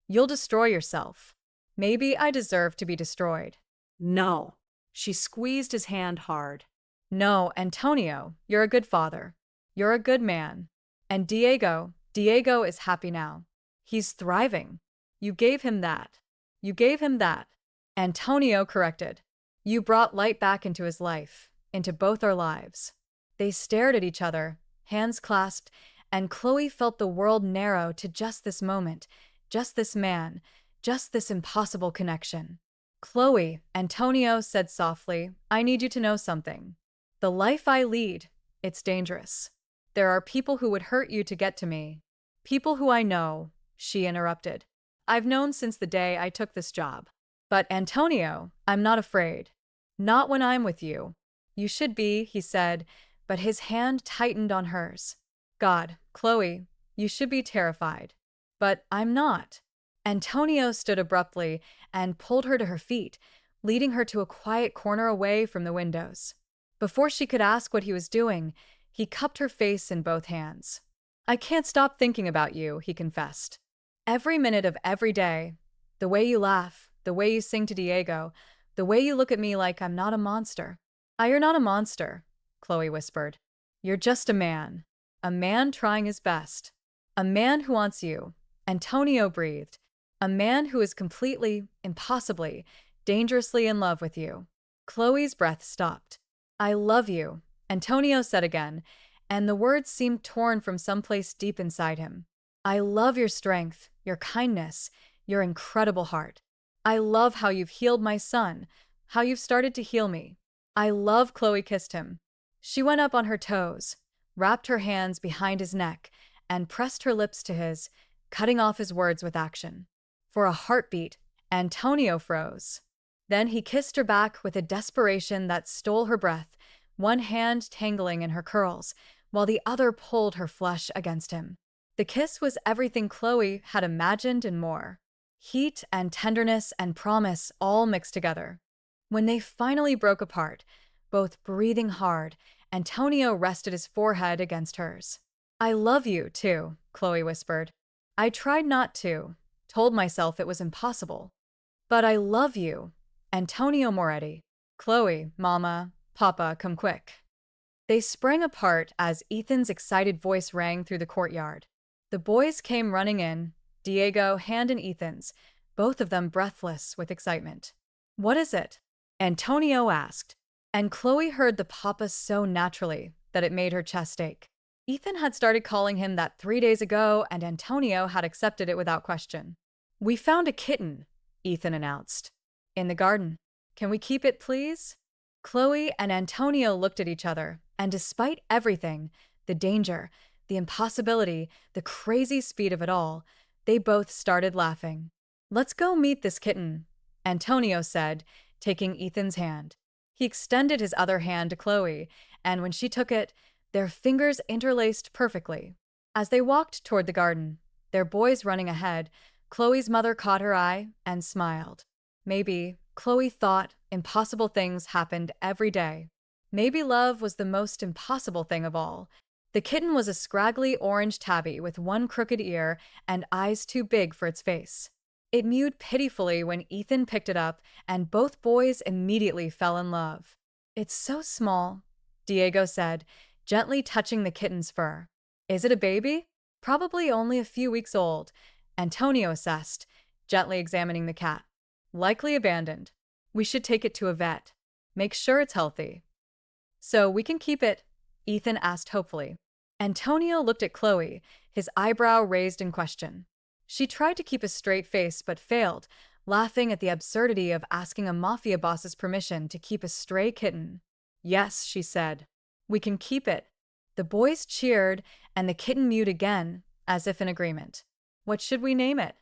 [SPEAKER 1] You'll destroy yourself. Maybe I deserve to be destroyed.
[SPEAKER 2] No. She squeezed his hand hard.
[SPEAKER 1] No, Antonio, you're a good father. You're a good man. And Diego is happy now. He's thriving. You gave him that. You gave him that. Antonio corrected. You brought light back into his life, into both our lives. They stared at each other, hands clasped, and Chloe felt the world narrow to just this moment, just this man, just this impossible connection. Chloe, Antonio said softly, I need you to know something. The life I lead, it's dangerous. There are people who would hurt you to get to me. People who I know, she interrupted. I've known since the day I took this job. But Antonio, I'm not afraid. Not when I'm with you. You should be, he said, but his hand tightened on hers. God, Chloe, you should be terrified. But I'm not. Antonio stood abruptly and pulled her to her feet, leading her to a quiet corner away from the windows. Before she could ask what he was doing, he cupped her face in both hands. I can't stop thinking about you, he confessed. Every minute of every day. The way you laugh, the way you sing to Diego, the way you look at me like I'm not a monster. You're not a monster, Chloe whispered. You're just a man trying his best. A man who wants you, Antonio breathed. A man who is completely, impossibly, dangerously in love with you. Chloe's breath stopped. I love you, Antonio said again, and the words seemed torn from someplace deep inside him. I love your strength, your kindness, your incredible heart. I love how you've healed my son, how you've started to heal me. I love Chloe kissed him. She went up on her toes, wrapped her hands behind his neck, and pressed her lips to his, cutting off his words with action. For a heartbeat, Antonio froze. Then he kissed her back with a desperation that stole her breath, one hand tangling in her curls, while the other pulled her flesh against him. The kiss was everything Chloe had imagined and more. Heat and tenderness and promise all mixed together. When they finally broke apart, both breathing hard, Antonio rested his forehead against hers. I love you, too, Chloe whispered. I tried not to, told myself it was impossible. But I love you, Antonio Moretti. Chloe, Mama, Papa, come quick. They sprang apart as Ethan's excited voice rang through the courtyard. The boys came running in, Diego hand in Ethan's, both of them breathless with excitement. What is it? Antonio asked, and Chloe heard the papa so naturally that it made her chest ache. Ethan had started calling him that 3 days ago, and Antonio had accepted it without question. We found a kitten, Ethan announced. In the garden. Can we keep it, please? Chloe and Antonio looked at each other, and despite everything, the danger, the impossibility, the crazy speed of it all, they both started laughing. Let's go meet this kitten, Antonio said, taking Ethan's hand. He extended his other hand to Chloe, and when she took it, their fingers interlaced perfectly. As they walked toward the garden, their boys running ahead, Chloe's mother caught her eye and smiled. Maybe, Chloe thought, impossible things happened every day. Maybe love was the most impossible thing of all. The kitten was a scraggly orange tabby with one crooked ear and eyes too big for its face. It mewed pitifully when Ethan picked it up, and both boys immediately fell in love. It's so small, Diego said, gently touching the kitten's fur. Is it a baby? Probably only a few weeks old, Antonio assessed, gently examining the cat. Likely abandoned. We should take it to a vet. Make sure it's healthy. So we can keep it, Ethan asked hopefully. Antonio looked at Chloe, his eyebrow raised in question. She tried to keep a straight face but failed, laughing at the absurdity of asking a mafia boss's permission to keep a stray kitten. Yes, she said. We can keep it. The boys cheered, and the kitten mewed again, as if in agreement. What should we name it?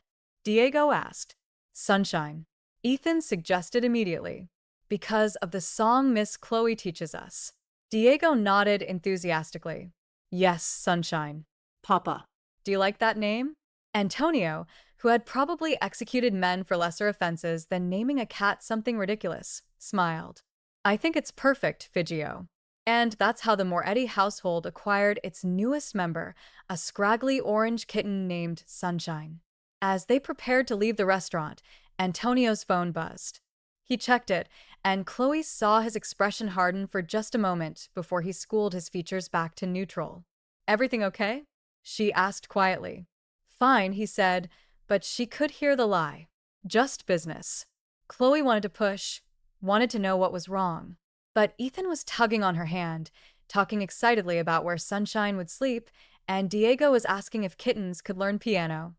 [SPEAKER 1] Diego asked. Sunshine. Ethan suggested immediately. Because of the song Miss Chloe teaches us. Diego nodded enthusiastically. Yes, Sunshine.
[SPEAKER 2] Papa.
[SPEAKER 1] Do you like that name? Antonio, who had probably executed men for lesser offenses than naming a cat something ridiculous, smiled. I think it's perfect, Figio. And that's how the Moretti household acquired its newest member, a scraggly orange kitten named Sunshine. As they prepared to leave the restaurant, Antonio's phone buzzed. He checked it, and Chloe saw his expression harden for just a moment before he schooled his features back to neutral. Everything okay? She asked quietly. Fine, he said, but she could hear the lie. Just business. Chloe wanted to push, wanted to know what was wrong. But Ethan was tugging on her hand, talking excitedly about where Sunshine would sleep, and Diego was asking if kittens could learn piano,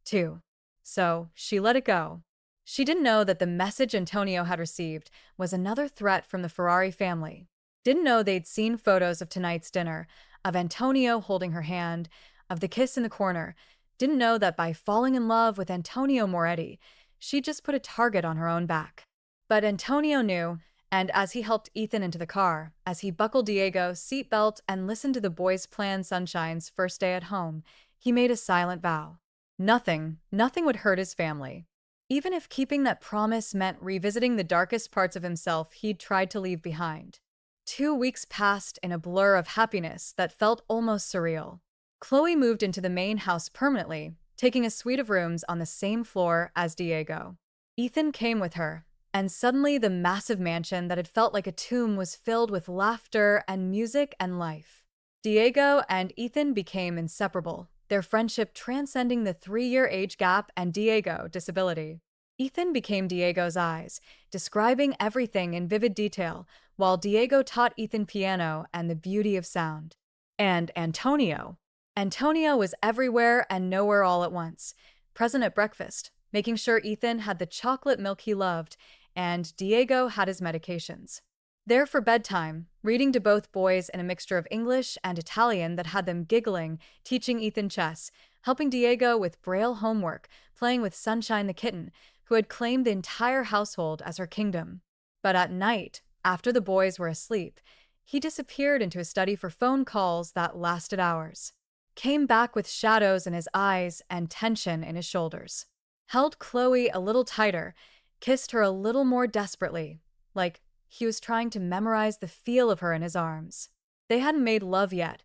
[SPEAKER 1] too. So she let it go. She didn't know that the message Antonio had received was another threat from the Ferrari family. Didn't know they'd seen photos of tonight's dinner, of Antonio holding her hand, of the kiss in the corner. Didn't know that by falling in love with Antonio Moretti, she'd just put a target on her own back. But Antonio knew, and as he helped Ethan into the car, as he buckled Diego's seatbelt and listened to the boys plan Sunshine's first day at home, he made a silent vow. Nothing would hurt his family. Even if keeping that promise meant revisiting the darkest parts of himself he'd tried to leave behind. 2 weeks passed in a blur of happiness that felt almost surreal. Chloe moved into the main house permanently, taking a suite of rooms on the same floor as Diego. Ethan came with her, and suddenly the massive mansion that had felt like a tomb was filled with laughter and music and life. Diego and Ethan became inseparable, their friendship transcending the 3-year age gap and Diego's disability. Ethan became Diego's eyes, describing everything in vivid detail, while Diego taught Ethan piano and the beauty of sound. And Antonio. Antonio was everywhere and nowhere all at once, present at breakfast, making sure Ethan had the chocolate milk he loved, and Diego had his medications. There for bedtime, reading to both boys in a mixture of English and Italian that had them giggling, teaching Ethan chess, helping Diego with Braille homework, playing with Sunshine the kitten, who had claimed the entire household as her kingdom. But at night, after the boys were asleep, he disappeared into his study for phone calls that lasted hours. Came back with shadows in his eyes and tension in his shoulders. Held Chloe a little tighter, kissed her a little more desperately, like he was trying to memorize the feel of her in his arms. They hadn't made love yet,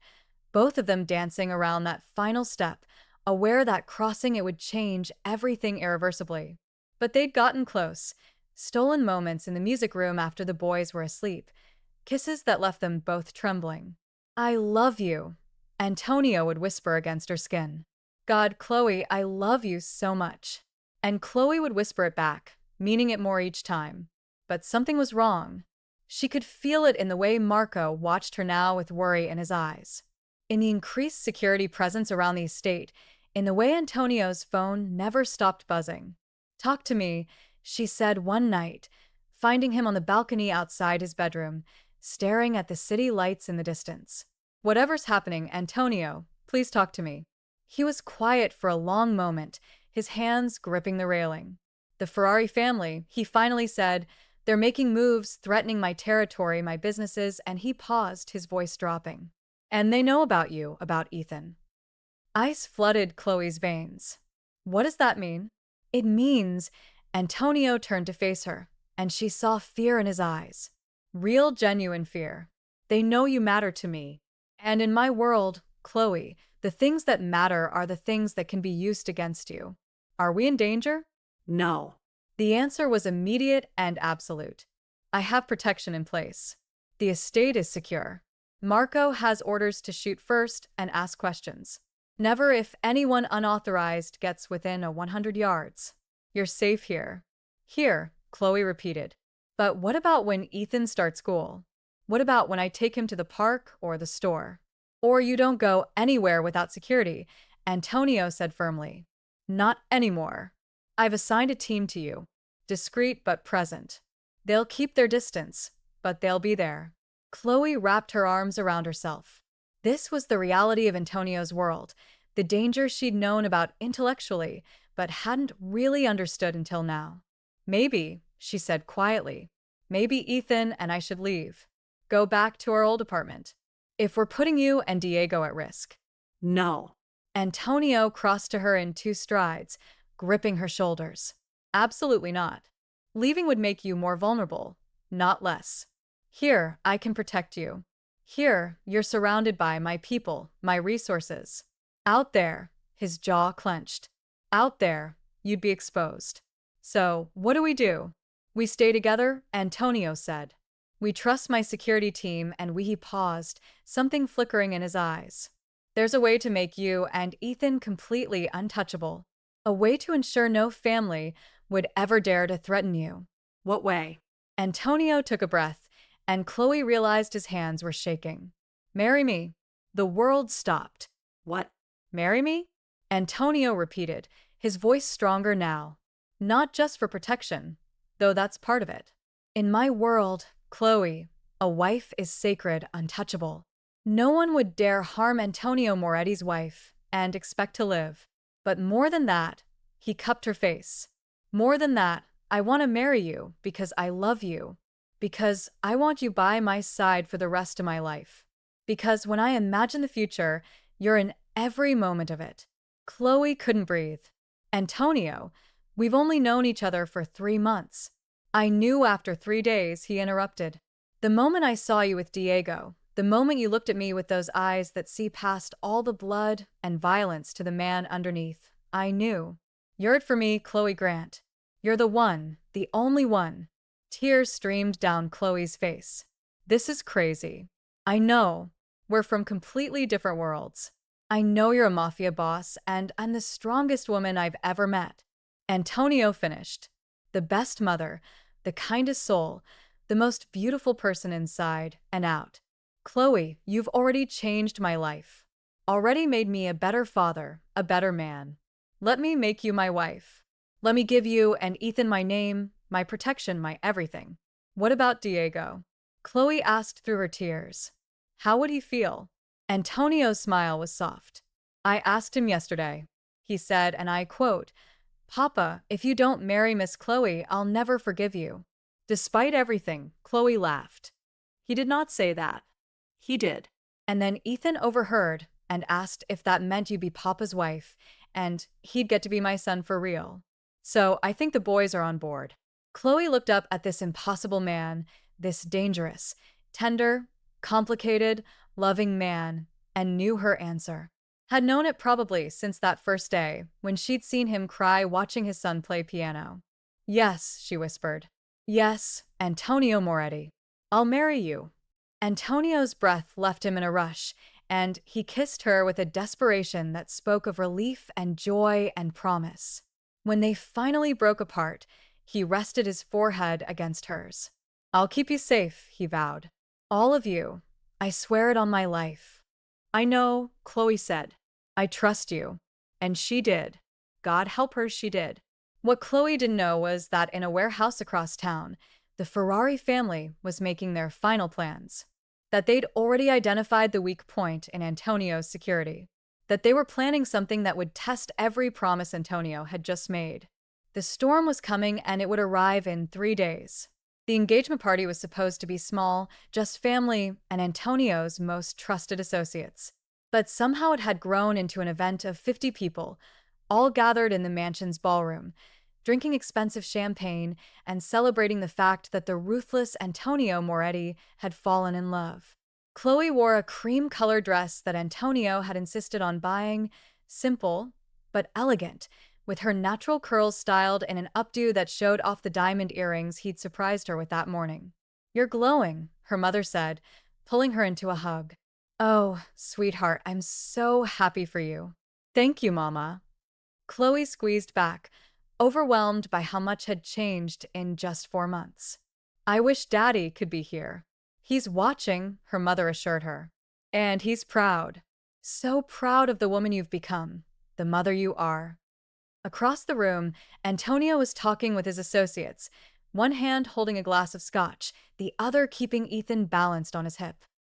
[SPEAKER 1] both of them dancing around that final step, aware that crossing it would change everything irreversibly. But they'd gotten close, stolen moments in the music room after the boys were asleep, kisses that left them both trembling. I love you, Antonio would whisper against her skin. God, Chloe, I love you so much. And Chloe would whisper it back, meaning it more each time. But something was wrong. She could feel it in the way Marco watched her now with worry in his eyes, in the increased security presence around the estate, in the way Antonio's phone never stopped buzzing. "Talk to me," she said one night, finding him on the balcony outside his bedroom, staring at the city lights in the distance. "Whatever's happening, Antonio, please talk to me." He was quiet for a long moment, his hands gripping the railing. "The Ferrari family," he finally said, "they're making moves, threatening my territory, my businesses," and he paused, his voice dropping. "And they know about you, about Ethan." Ice flooded Chloe's veins. "What does that mean?" "It means—" Antonio turned to face her, and she saw fear in his eyes. Real, genuine fear. "They know you matter to me. And in my world, Chloe, the things that matter are the things that can be used against you. Are we in danger?"
[SPEAKER 2] No.
[SPEAKER 1] The answer was immediate and absolute. "I have protection in place. The estate is secure. Marco has orders to shoot first and ask questions. Never if anyone unauthorized gets within 100 yards. You're safe here." "Here," Chloe repeated. "But what about when Ethan starts school? What about when I take him to the park or the store? Or you don't go anywhere without security," Antonio said firmly. "Not anymore. I've assigned a team to you. Discreet but present. They'll keep their distance, but they'll be there." Chloe wrapped her arms around herself. This was the reality of Antonio's world, the danger she'd known about intellectually, but hadn't really understood until now. "Maybe," she said quietly, "maybe Ethan and I should leave. Go back to our old apartment. If we're putting you and Diego at risk."
[SPEAKER 2] No.
[SPEAKER 1] Antonio crossed to her in 2 strides, gripping her shoulders. "Absolutely not. Leaving would make you more vulnerable, not less. Here, I can protect you. Here, you're surrounded by my people, my resources. Out there," his jaw clenched. "Out there, you'd be exposed. So, what do we do?" "We stay together," Antonio said. "We trust my security team," and he paused, something flickering in his eyes. "There's a way to make you and Ethan completely untouchable. A way to ensure no family would ever dare to threaten you."
[SPEAKER 2] What way?
[SPEAKER 1] Antonio took a breath, and Chloe realized his hands were shaking. "Marry me." The world stopped.
[SPEAKER 2] What?
[SPEAKER 1] "Marry me?" Antonio repeated, his voice stronger now. "Not just for protection, though that's part of it. In my world, Chloe, a wife is sacred, untouchable. No one would dare harm Antonio Moretti's wife and expect to live. But more than that," he cupped her face. "More than that, I want to marry you because I love you. Because I want you by my side for the rest of my life. Because when I imagine the future, you're in every moment of it." Chloe couldn't breathe. "Antonio, we've only known each other for 3 months. "I knew after 3 days," he interrupted. "The moment I saw you with Diego, the moment you looked at me with those eyes that see past all the blood and violence to the man underneath, I knew. You're it for me, Chloe Grant. You're the one, the only one." Tears streamed down Chloe's face. "This is crazy. I know. We're from completely different worlds. I know you're a mafia boss, and I'm the strongest woman I've ever met." Antonio finished. "The best mother, the kindest soul, the most beautiful person inside and out. Chloe, you've already changed my life. Already made me a better father, a better man. Let me make you my wife. Let me give you and Ethan my name, my protection, my everything." "What about Diego?" Chloe asked through her tears. "How would he feel?" Antonio's smile was soft. "I asked him yesterday. He said, and I quote, 'Papa, if you don't marry Miss Chloe, I'll never forgive you.'" Despite everything, Chloe laughed.
[SPEAKER 2] He did not say that. He did.
[SPEAKER 1] And then Ethan overheard and asked if that meant you'd be Papa's wife, and he'd get to be my son for real. So I think the boys are on board." Chloe looked up at this impossible man, this dangerous, tender, complicated, loving man, and knew her answer. Had known it probably since that first day when she'd seen him cry watching his son play piano. "Yes," she whispered. "Yes, Antonio Moretti. I'll marry you." Antonio's breath left him in a rush, and he kissed her with a desperation that spoke of relief and joy and promise. When they finally broke apart, He rested his forehead against hers. I'll keep you safe, he vowed. All of you. I swear it on my life.
[SPEAKER 2] I know, Chloe said.
[SPEAKER 1] I trust you.
[SPEAKER 2] And she did. God help her, she did.
[SPEAKER 1] What Chloe didn't know was that in a warehouse across town, the Ferrari family was making their final plans. That they'd already identified the weak point in Antonio's security. That they were planning something that would test every promise Antonio had just made. The storm was coming and it would arrive in 3 days. The engagement party was supposed to be small, just family and Antonio's most trusted associates. But somehow it had grown into an event of 50 people, all gathered in the mansion's ballroom, drinking expensive champagne and celebrating the fact that the ruthless Antonio Moretti had fallen in love. Chloe wore a cream-colored dress that Antonio had insisted on buying, simple but elegant, with her natural curls styled in an updo that showed off the diamond earrings he'd surprised her with that morning. You're glowing, her mother said, pulling her into a hug. Oh, sweetheart, I'm so happy for you. Thank you, Mama. Chloe squeezed back, overwhelmed by how much had changed in just 4 months. I wish Daddy could be here. He's watching, her mother assured her. And he's proud. So proud of the woman you've become, the mother you are. Across the room, Antonio was talking with his associates, one hand holding a glass of scotch, the other keeping Ethan balanced on his hip.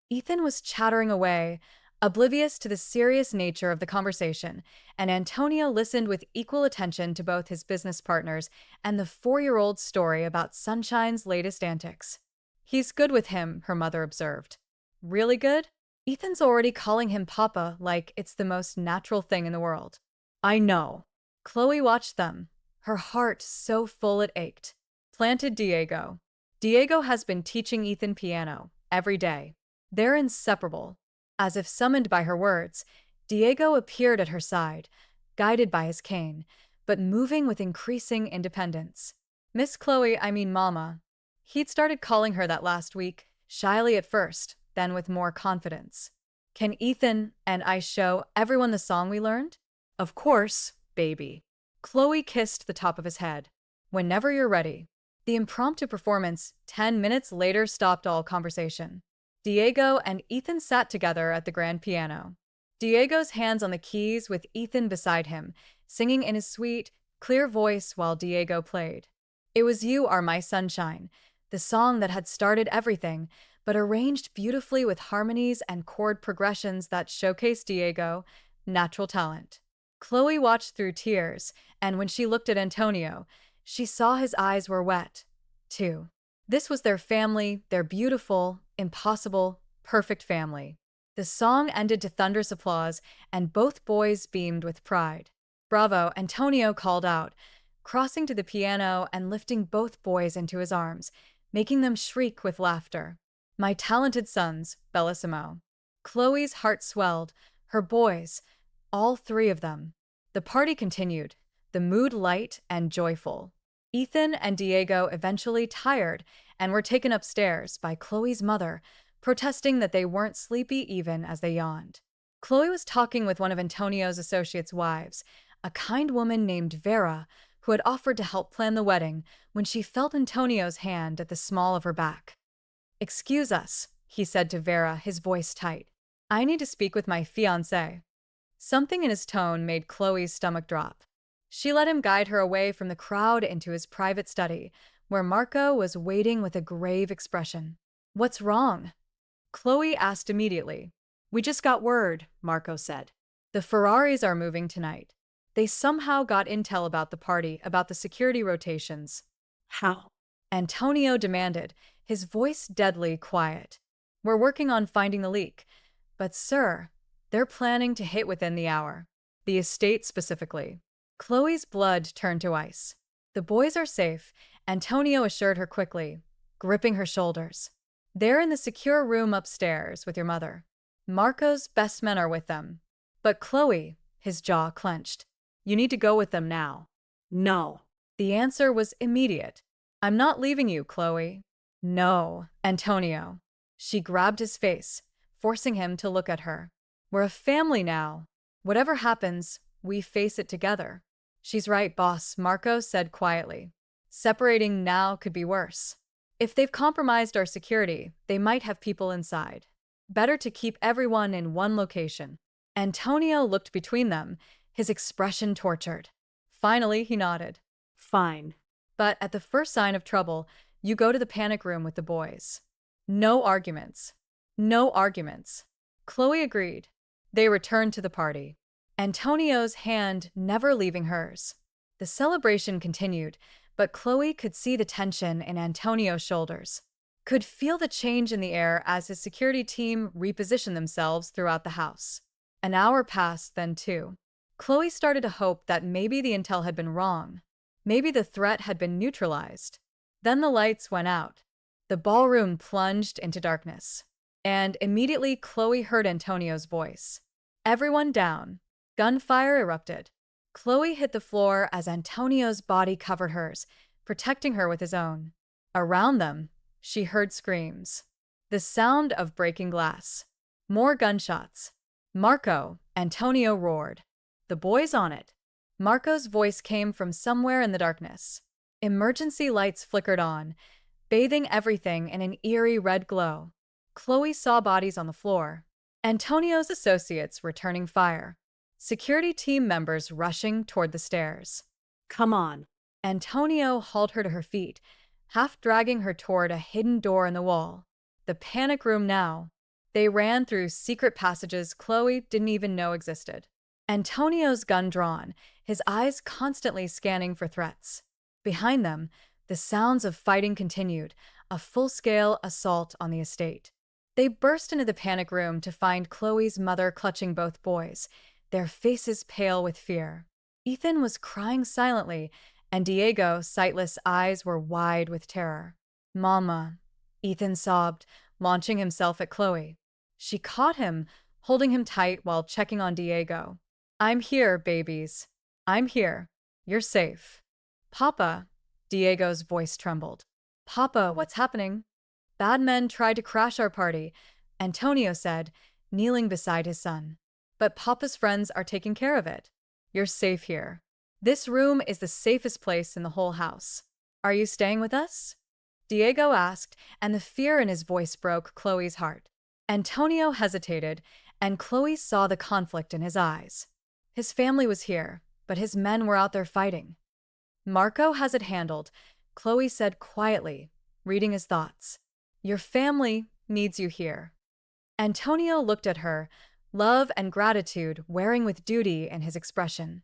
[SPEAKER 1] Ethan was chattering away, oblivious to the serious nature of the conversation, and Antonio listened with equal attention to both his business partners and the 4-year-old's story about Sunshine's latest antics. He's good with him, her mother observed. Really good? Ethan's already calling him Papa like it's the most natural thing in the world. I know. Chloe watched them, her heart so full it ached. Planted Diego. Diego has been teaching Ethan piano every day. They're inseparable. As if summoned by her words, Diego appeared at her side, guided by his cane, but moving with increasing independence. Miss Chloe, I mean Mama. He'd started calling her that last week, shyly at first, then with more confidence. Can Ethan and I show everyone the song we learned?
[SPEAKER 2] Of course, baby.
[SPEAKER 1] Chloe kissed the top of his head. Whenever you're ready. The impromptu performance, 10 minutes later, stopped all conversation. Diego and Ethan sat together at the grand piano. Diego's hands on the keys with Ethan beside him, singing in his sweet, clear voice while Diego played. It was You Are My Sunshine, the song that had started everything, but arranged beautifully with harmonies and chord progressions that showcased Diego, natural talent. Chloe watched through tears, and when she looked at Antonio, she saw his eyes were wet, too. This was their family, their beautiful, impossible, perfect family. The song ended to thunderous applause, and both boys beamed with pride. Bravo, Antonio called out, crossing to the piano and lifting both boys into his arms, making them shriek with laughter. My talented sons, bellissimo. Chloe's heart swelled, her boys, all 3 of them. The party continued, the mood light and joyful. Ethan and Diego eventually tired and were taken upstairs by Chloe's mother, protesting that they weren't sleepy even as they yawned. Chloe was talking with one of Antonio's associates' wives, a kind woman named Vera, who had offered to help plan the wedding when she felt Antonio's hand at the small of her back. Excuse us, he said to Vera, his voice tight. I need to speak with my fiancé. Something in his tone made Chloe's stomach drop. She let him guide her away from the crowd into his private study, where Marco was waiting with a grave expression. What's wrong? Chloe asked immediately.
[SPEAKER 2] We just got word, Marco said.
[SPEAKER 1] The Ferraris are moving tonight. They somehow got intel about the party, about the security rotations.
[SPEAKER 2] How?
[SPEAKER 1] Antonio demanded, his voice deadly quiet. We're working on finding the leak. But, sir, they're planning to hit within the hour. The estate specifically. Chloe's blood turned to ice. The boys are safe, Antonio assured her quickly, gripping her shoulders. They're in the secure room upstairs with your mother. Marco's best men are with them. But Chloe, his jaw clenched. You need to go with them now.
[SPEAKER 2] No.
[SPEAKER 1] The answer was immediate. I'm not leaving you, Chloe. No, Antonio. She grabbed his face, forcing him to look at her. We're a family now. Whatever happens, we face it together. She's right, boss, Marco said quietly. Separating now could be worse. If they've compromised our security, they might have people inside. Better to keep everyone in one location. Antonio looked between them, his expression tortured. Finally, he nodded.
[SPEAKER 2] Fine.
[SPEAKER 1] But at the first sign of trouble, you go to the panic room with the boys. No arguments. No arguments. Chloe agreed. They returned to the party, Antonio's hand never leaving hers. The celebration continued, but Chloe could see the tension in Antonio's shoulders, could feel the change in the air as his security team repositioned themselves throughout the house. An hour passed, then two. Chloe started to hope that maybe the intel had been wrong. Maybe the threat had been neutralized. Then the lights went out. The ballroom plunged into darkness. And immediately Chloe heard Antonio's voice. Everyone down. Gunfire erupted. Chloe hit the floor as Antonio's body covered hers, protecting her with his own. Around them, she heard screams. The sound of breaking glass. More gunshots. Marco, Antonio roared. The boys on it. Marco's voice came from somewhere in the darkness. Emergency lights flickered on, bathing everything in an eerie red glow. Chloe saw bodies on the floor. Antonio's associates returning fire. Security team members rushing toward the stairs.
[SPEAKER 2] Come on.
[SPEAKER 1] Antonio hauled her to her feet, half dragging her toward a hidden door in the wall. The panic room now. They ran through secret passages Chloe didn't even know existed. Antonio's gun drawn, his eyes constantly scanning for threats. Behind them, the sounds of fighting continued, a full-scale assault on the estate. They burst into the panic room to find Chloe's mother clutching both boys, their faces pale with fear. Ethan was crying silently, and Diego's sightless eyes were wide with terror. Mama, Ethan sobbed, launching himself at Chloe. She caught him, holding him tight while checking on Diego. I'm here, babies. I'm here. You're safe. Papa, Diego's voice trembled. Papa, what's happening? Bad men tried to crash our party, Antonio said, kneeling beside his son. But Papa's friends are taking care of it. You're safe here. This room is the safest place in the whole house. Are you staying with us? Diego asked, and the fear in his voice broke Chloe's heart. Antonio hesitated, and Chloe saw the conflict in his eyes. His family was here, but his men were out there fighting. Marco has it handled, Chloe said quietly, reading his thoughts. Your family needs you here. Antonio looked at her, love and gratitude wearing with duty in his expression.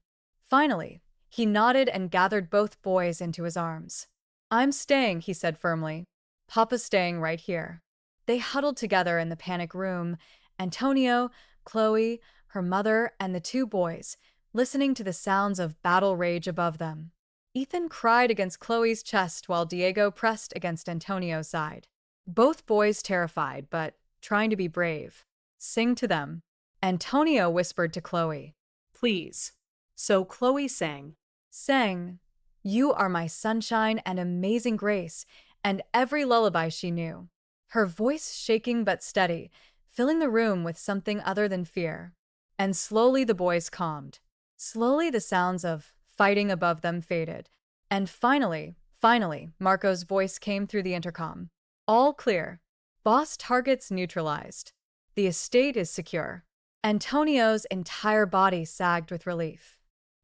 [SPEAKER 1] Finally, he nodded and gathered both boys into his arms. I'm staying, he said firmly. Papa's staying right here. They huddled together in the panic room, Antonio, Chloe, her mother, and the two boys, listening to the sounds of battle rage above them. Ethan cried against Chloe's chest while Diego pressed against Antonio's side. Both boys terrified, but trying to be brave. Sing to them. Antonio whispered to Chloe.
[SPEAKER 2] Please. So Chloe sang.
[SPEAKER 1] Sang. You are my sunshine and amazing grace, and every lullaby she knew. Her voice shaking but steady, filling the room with something other than fear. And slowly the boys calmed. Slowly the sounds of fighting above them faded. And finally, Marco's voice came through the intercom. All clear. Boss targets neutralized. The estate is secure. Antonio's entire body sagged with relief.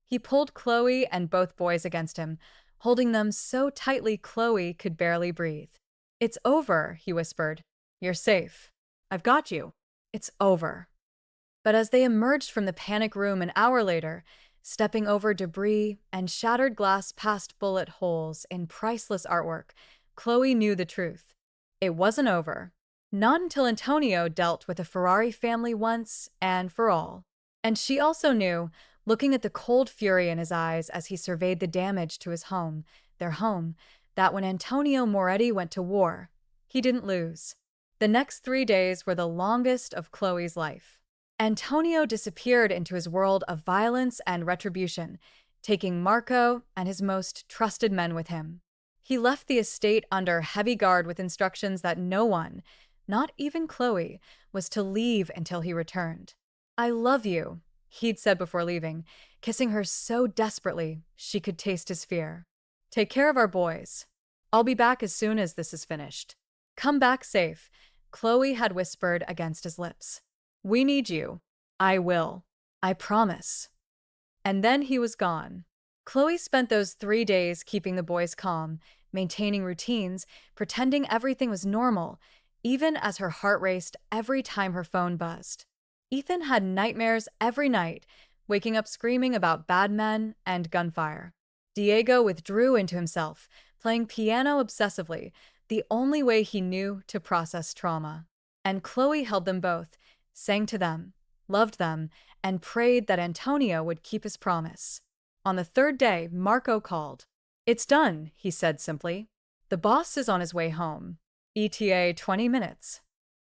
[SPEAKER 1] He pulled Chloe and both boys against him, holding them so tightly Chloe could barely breathe. It's over, he whispered. You're safe. I've got you. It's over. But as they emerged from the panic room an hour later, stepping over debris and shattered glass past bullet holes in priceless artwork, Chloe knew the truth. It wasn't over. Not until Antonio dealt with the Ferrari family once and for all. And she also knew, looking at the cold fury in his eyes as he surveyed the damage to his home, their home, that when Antonio Moretti went to war, he didn't lose. The next 3 days were the longest of Chloe's life. Antonio disappeared into his world of violence and retribution, taking Marco and his most trusted men with him. He left the estate under heavy guard with instructions that no one, not even Chloe, was to leave until he returned. I love you, he'd said before leaving, kissing her so desperately she could taste his fear. Take care of our boys. I'll be back as soon as this is finished. Come back safe, Chloe had whispered against his lips. We need you. I will. I promise. And then he was gone. Chloe spent those 3 days keeping the boys calm, maintaining routines, pretending everything was normal, even as her heart raced every time her phone buzzed. Ethan had nightmares every night, waking up screaming about bad men and gunfire. Diego withdrew into himself, playing piano obsessively, the only way he knew to process trauma. And Chloe held them both, sang to them, loved them, and prayed that Antonio would keep his promise. On the third day, Marco called. It's done, he said simply. The boss is on his way home. ETA 20 minutes.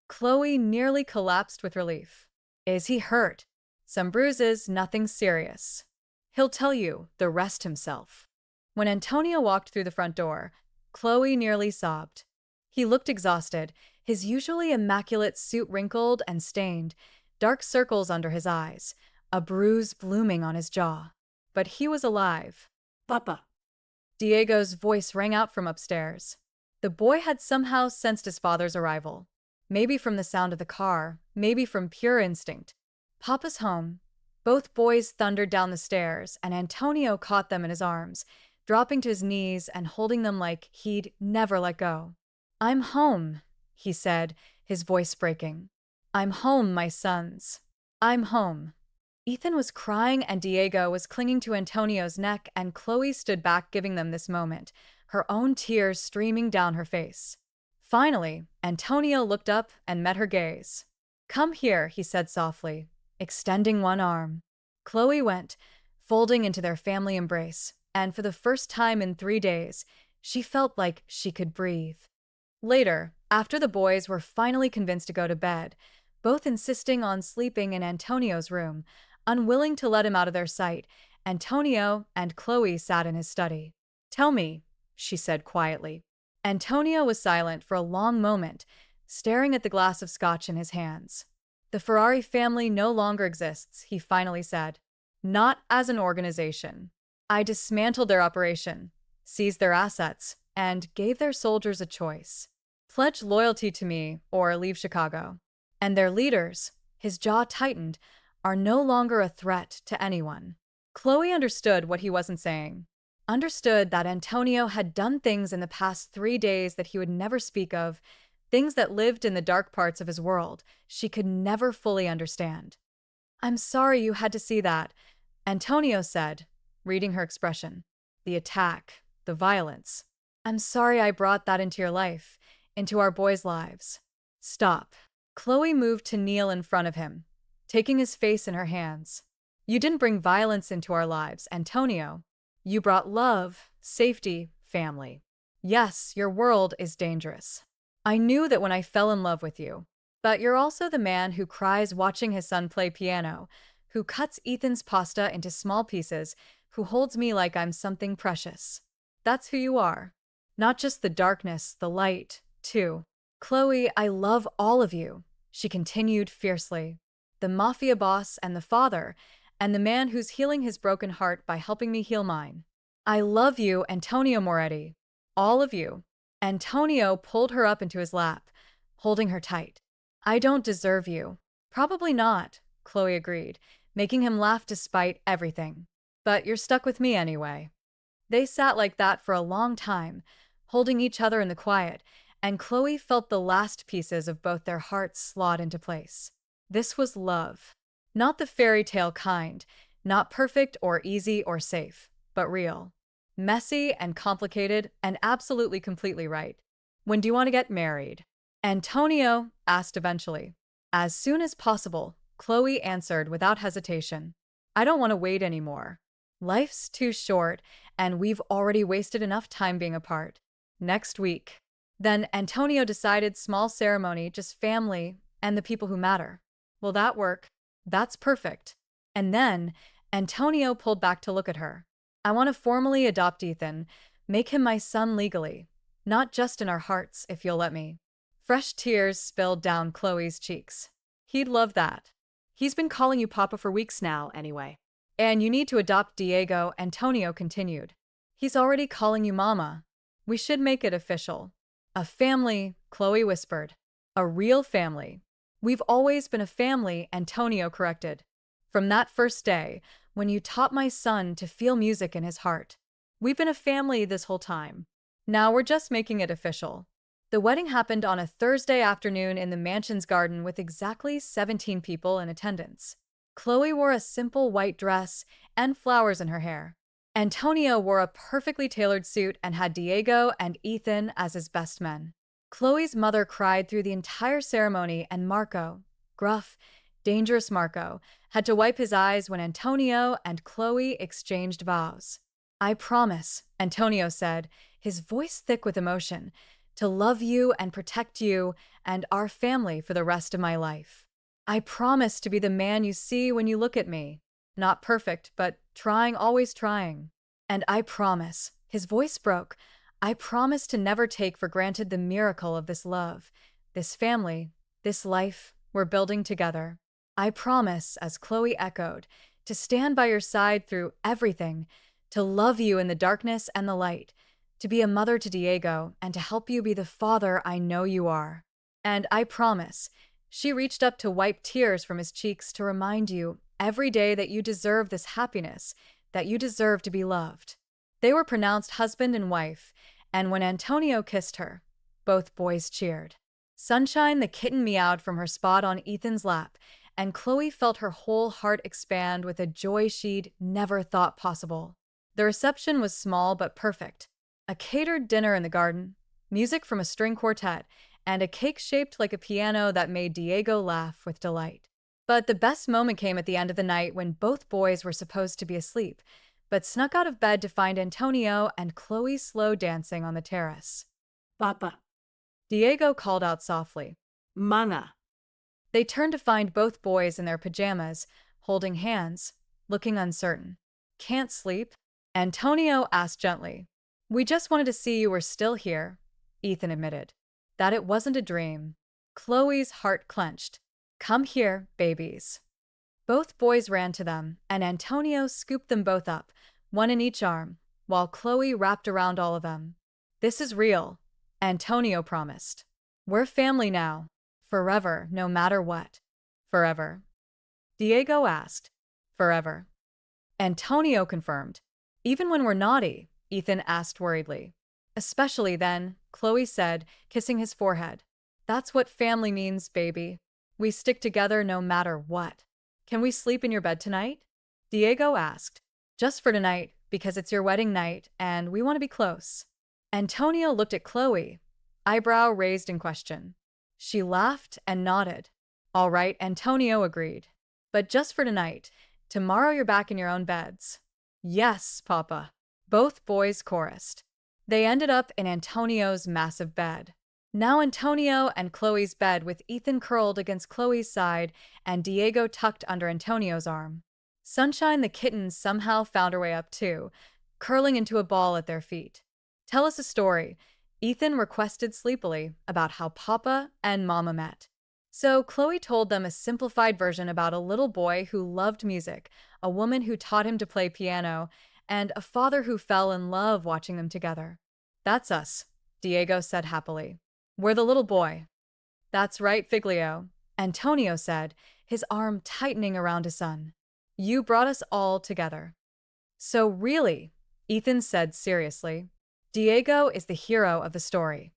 [SPEAKER 1] Chloe nearly collapsed with relief. Is he hurt? Some bruises, nothing serious. He'll tell you the rest himself. When Antonio walked through the front door, Chloe nearly sobbed. He looked exhausted, his usually immaculate suit wrinkled and stained, dark circles under his eyes, a bruise blooming on his jaw. But he was alive.
[SPEAKER 2] Papa.
[SPEAKER 1] Diego's voice rang out from upstairs. The boy had somehow sensed his father's arrival. Maybe from the sound of the car, maybe from pure instinct. Papa's home. Both boys thundered down the stairs, and Antonio caught them in his arms, dropping to his knees and holding them like he'd never let go. I'm home, he said, his voice breaking. I'm home, my sons. I'm home. Ethan was crying and Diego was clinging to Antonio's neck, and Chloe stood back giving them this moment, her own tears streaming down her face. Finally, Antonio looked up and met her gaze. Come here, he said softly, extending one arm. Chloe went, folding into their family embrace, and for the first time in 3 days, she felt like she could breathe. Later, after the boys were finally convinced to go to bed, both insisting on sleeping in Antonio's room, unwilling to let him out of their sight, Antonio and Chloe sat in his study. Tell me, she said quietly. Antonio was silent for a long moment, staring at the glass of scotch in his hands. The Ferrari family no longer exists, he finally said. Not as an organization. I dismantled their operation, seized their assets, and gave their soldiers a choice. Pledge loyalty to me or leave Chicago. And their leaders, his jaw tightened, are no longer a threat to anyone. Chloe understood what he wasn't saying. Understood that Antonio had done things in the past 3 days that he would never speak of, things that lived in the dark parts of his world she could never fully understand. I'm sorry you had to see that, Antonio said, reading her expression. The attack, the violence. I'm sorry I brought that into your life, into our boys' lives. Stop. Chloe moved to kneel in front of him, taking his face in her hands. You didn't bring violence into our lives, Antonio. You brought love, safety, family. Yes, your world is dangerous. I knew that when I fell in love with you. But you're also the man who cries watching his son play piano, who cuts Ethan's pasta into small pieces, who holds me like I'm something precious. That's who you are. Not just the darkness, the light, too. Chloe, I love all of you, she continued fiercely. The Mafia boss and the father, and the man who's healing his broken heart by helping me heal mine. I love you, Antonio Moretti. All of you. Antonio pulled her up into his lap, holding her tight. I don't deserve you. Probably not, Chloe agreed, making him laugh despite everything. But you're stuck with me anyway. They sat like that for a long time, holding each other in the quiet, and Chloe felt the last pieces of both their hearts slot into place. This was love. Not the fairy tale kind, not perfect or easy or safe, but real. Messy and complicated and absolutely completely right. When do you want to get married? Antonio asked eventually. As soon as possible, Chloe answered without hesitation. I don't want to wait anymore. Life's too short, and we've already wasted enough time being apart. Next week. Then Antonio decided small ceremony, just family and the people who matter. Will that work? That's perfect. And then Antonio pulled back to look at her. I want to formally adopt Ethan, make him my son legally, not just in our hearts, if you'll let me. Fresh tears spilled down Chloe's cheeks. He'd love that.
[SPEAKER 2] He's been calling you Papa for weeks now, anyway.
[SPEAKER 1] And you need to adopt Diego, Antonio continued. He's already calling you Mama. We should make it official. A family, Chloe whispered. A real family. We've always been a family, Antonio corrected. From that first day, when you taught my son to feel music in his heart. We've been a family this whole time. Now we're just making it official. The wedding happened on a Thursday afternoon in the mansion's garden with exactly 17 people in attendance. Chloe wore a simple white dress and flowers in her hair. Antonio wore a perfectly tailored suit and had Diego and Ethan as his best men. Chloe's mother cried through the entire ceremony, and Marco, gruff, dangerous Marco, had to wipe his eyes when Antonio and Chloe exchanged vows. I promise, Antonio said, his voice thick with emotion, to love you and protect you and our family for the rest of my life. I promise to be the man you see when you look at me. Not perfect, but trying, always trying. And I promise, his voice broke, I promise to never take for granted the miracle of this love, this family, this life we're building together. I promise, as Chloe echoed, to stand by your side through everything, to love you in the darkness and the light, to be a mother to Diego, and to help you be the father I know you are. And I promise, she reached up to wipe tears from his cheeks to remind you every day that you deserve this happiness, that you deserve to be loved. They were pronounced husband and wife, and when Antonio kissed her, both boys cheered. Sunshine the kitten meowed from her spot on Ethan's lap, and Chloe felt her whole heart expand with a joy she'd never thought possible. The reception was small but perfect. A catered dinner in the garden, music from a string quartet, and a cake shaped like a piano that made Diego laugh with delight. But the best moment came at the end of the night when both boys were supposed to be asleep, but snuck out of bed to find Antonio and Chloe slow dancing on the terrace.
[SPEAKER 2] Papa.
[SPEAKER 1] Diego called out softly.
[SPEAKER 2] Mana.
[SPEAKER 1] They turned to find both boys in their pajamas, holding hands, looking uncertain. Can't sleep? Antonio asked gently. We just wanted to see you were still here, Ethan admitted. That it wasn't a dream. Chloe's heart clenched. Come here, babies. Both boys ran to them, and Antonio scooped them both up, one in each arm, while Chloe wrapped around all of them. This is real, Antonio promised. We're family now. Forever, no matter what. Forever. Diego asked. Forever. Antonio confirmed. Even when we're naughty, Ethan asked worriedly. Especially then, Chloe said, kissing his forehead. That's what family means, baby. We stick together no matter what. Can we sleep in your bed tonight? Diego asked. Just for tonight, because it's your wedding night, and we want to be close. Antonio looked at Chloe, eyebrow raised in question. She laughed and nodded. All right, Antonio agreed. But just for tonight. Tomorrow you're back in your own beds. Yes, Papa. Both boys chorused. They ended up in Antonio's massive bed. Now Antonio and Chloe's bed with Ethan curled against Chloe's side and Diego tucked under Antonio's arm. Sunshine the kitten somehow found her way up too, curling into a ball at their feet. Tell us a story, Ethan requested sleepily about how Papa and Mama met. So Chloe told them a simplified version about a little boy who loved music, a woman who taught him to play piano, and a father who fell in love watching them together. That's us, Diego said happily. We're the little boy. That's right, Figlio, Antonio said, his arm tightening around his son. You brought us all together. So really, Ethan said seriously, Diego is the hero of the story.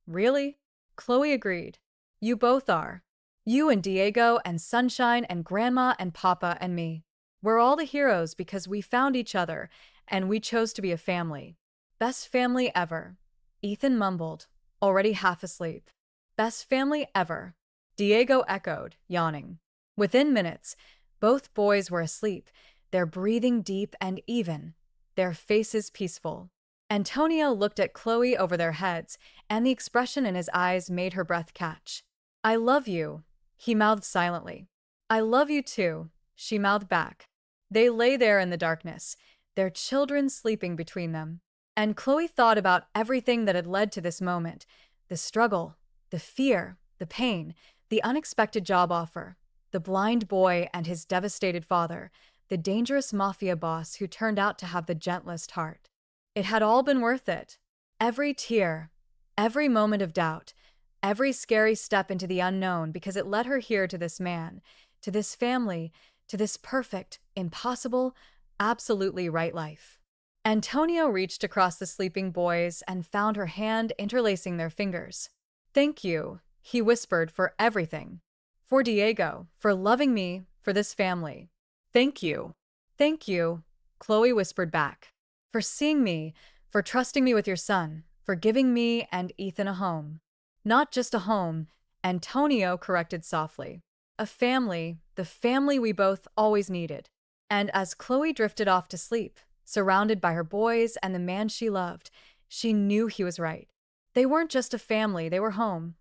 [SPEAKER 1] Really? Chloe agreed. You both are. You and Diego and Sunshine and Grandma and Papa and me. We're all the heroes because we found each other and we chose to be a family. Best family ever. Ethan mumbled, already half asleep. Best family ever. Diego echoed, yawning. Within minutes, both boys were asleep, their breathing deep and even, their faces peaceful. Antonio looked at Chloe over their heads, and the expression in his eyes made her breath catch. I love you, he mouthed silently. I love you too, she mouthed back. They lay there in the darkness, their children sleeping between them. And Chloe thought about everything that had led to this moment, the struggle, the fear, the pain, the unexpected job offer, the blind boy and his devastated father, the dangerous Mafia boss who turned out to have the gentlest heart. It had all been worth it. Every tear, every moment of doubt, every scary step into the unknown, because it led her here to this man, to this family, to this perfect, impossible, absolutely right life. Antonio reached across the sleeping boys and found her hand interlacing their fingers. "Thank you," he whispered, "for everything. For Diego, for loving me, for this family.
[SPEAKER 2] Thank you.
[SPEAKER 1] Thank you," Chloe whispered back. "For seeing me, for trusting me with your son, for giving me and Ethan a home." "Not just a home," Antonio corrected softly. "A family, the family we both always needed." And as Chloe drifted off to sleep, surrounded by her boys and the man she loved, she knew he was right. They weren't just a family, they were home.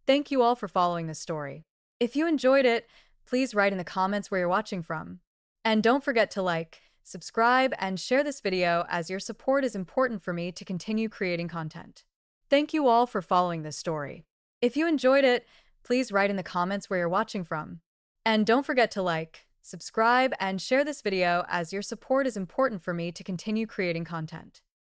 [SPEAKER 1] Thank you all for following this story. If you enjoyed it, please write in the comments where you're watching from. And don't forget to like, subscribe, and share this video, as your support is important for me to continue creating content. Thank you all for following this story. If you enjoyed it, please write in the comments where you're watching from. And don't forget to like, subscribe, and share this video, as your support is important for me to continue creating content.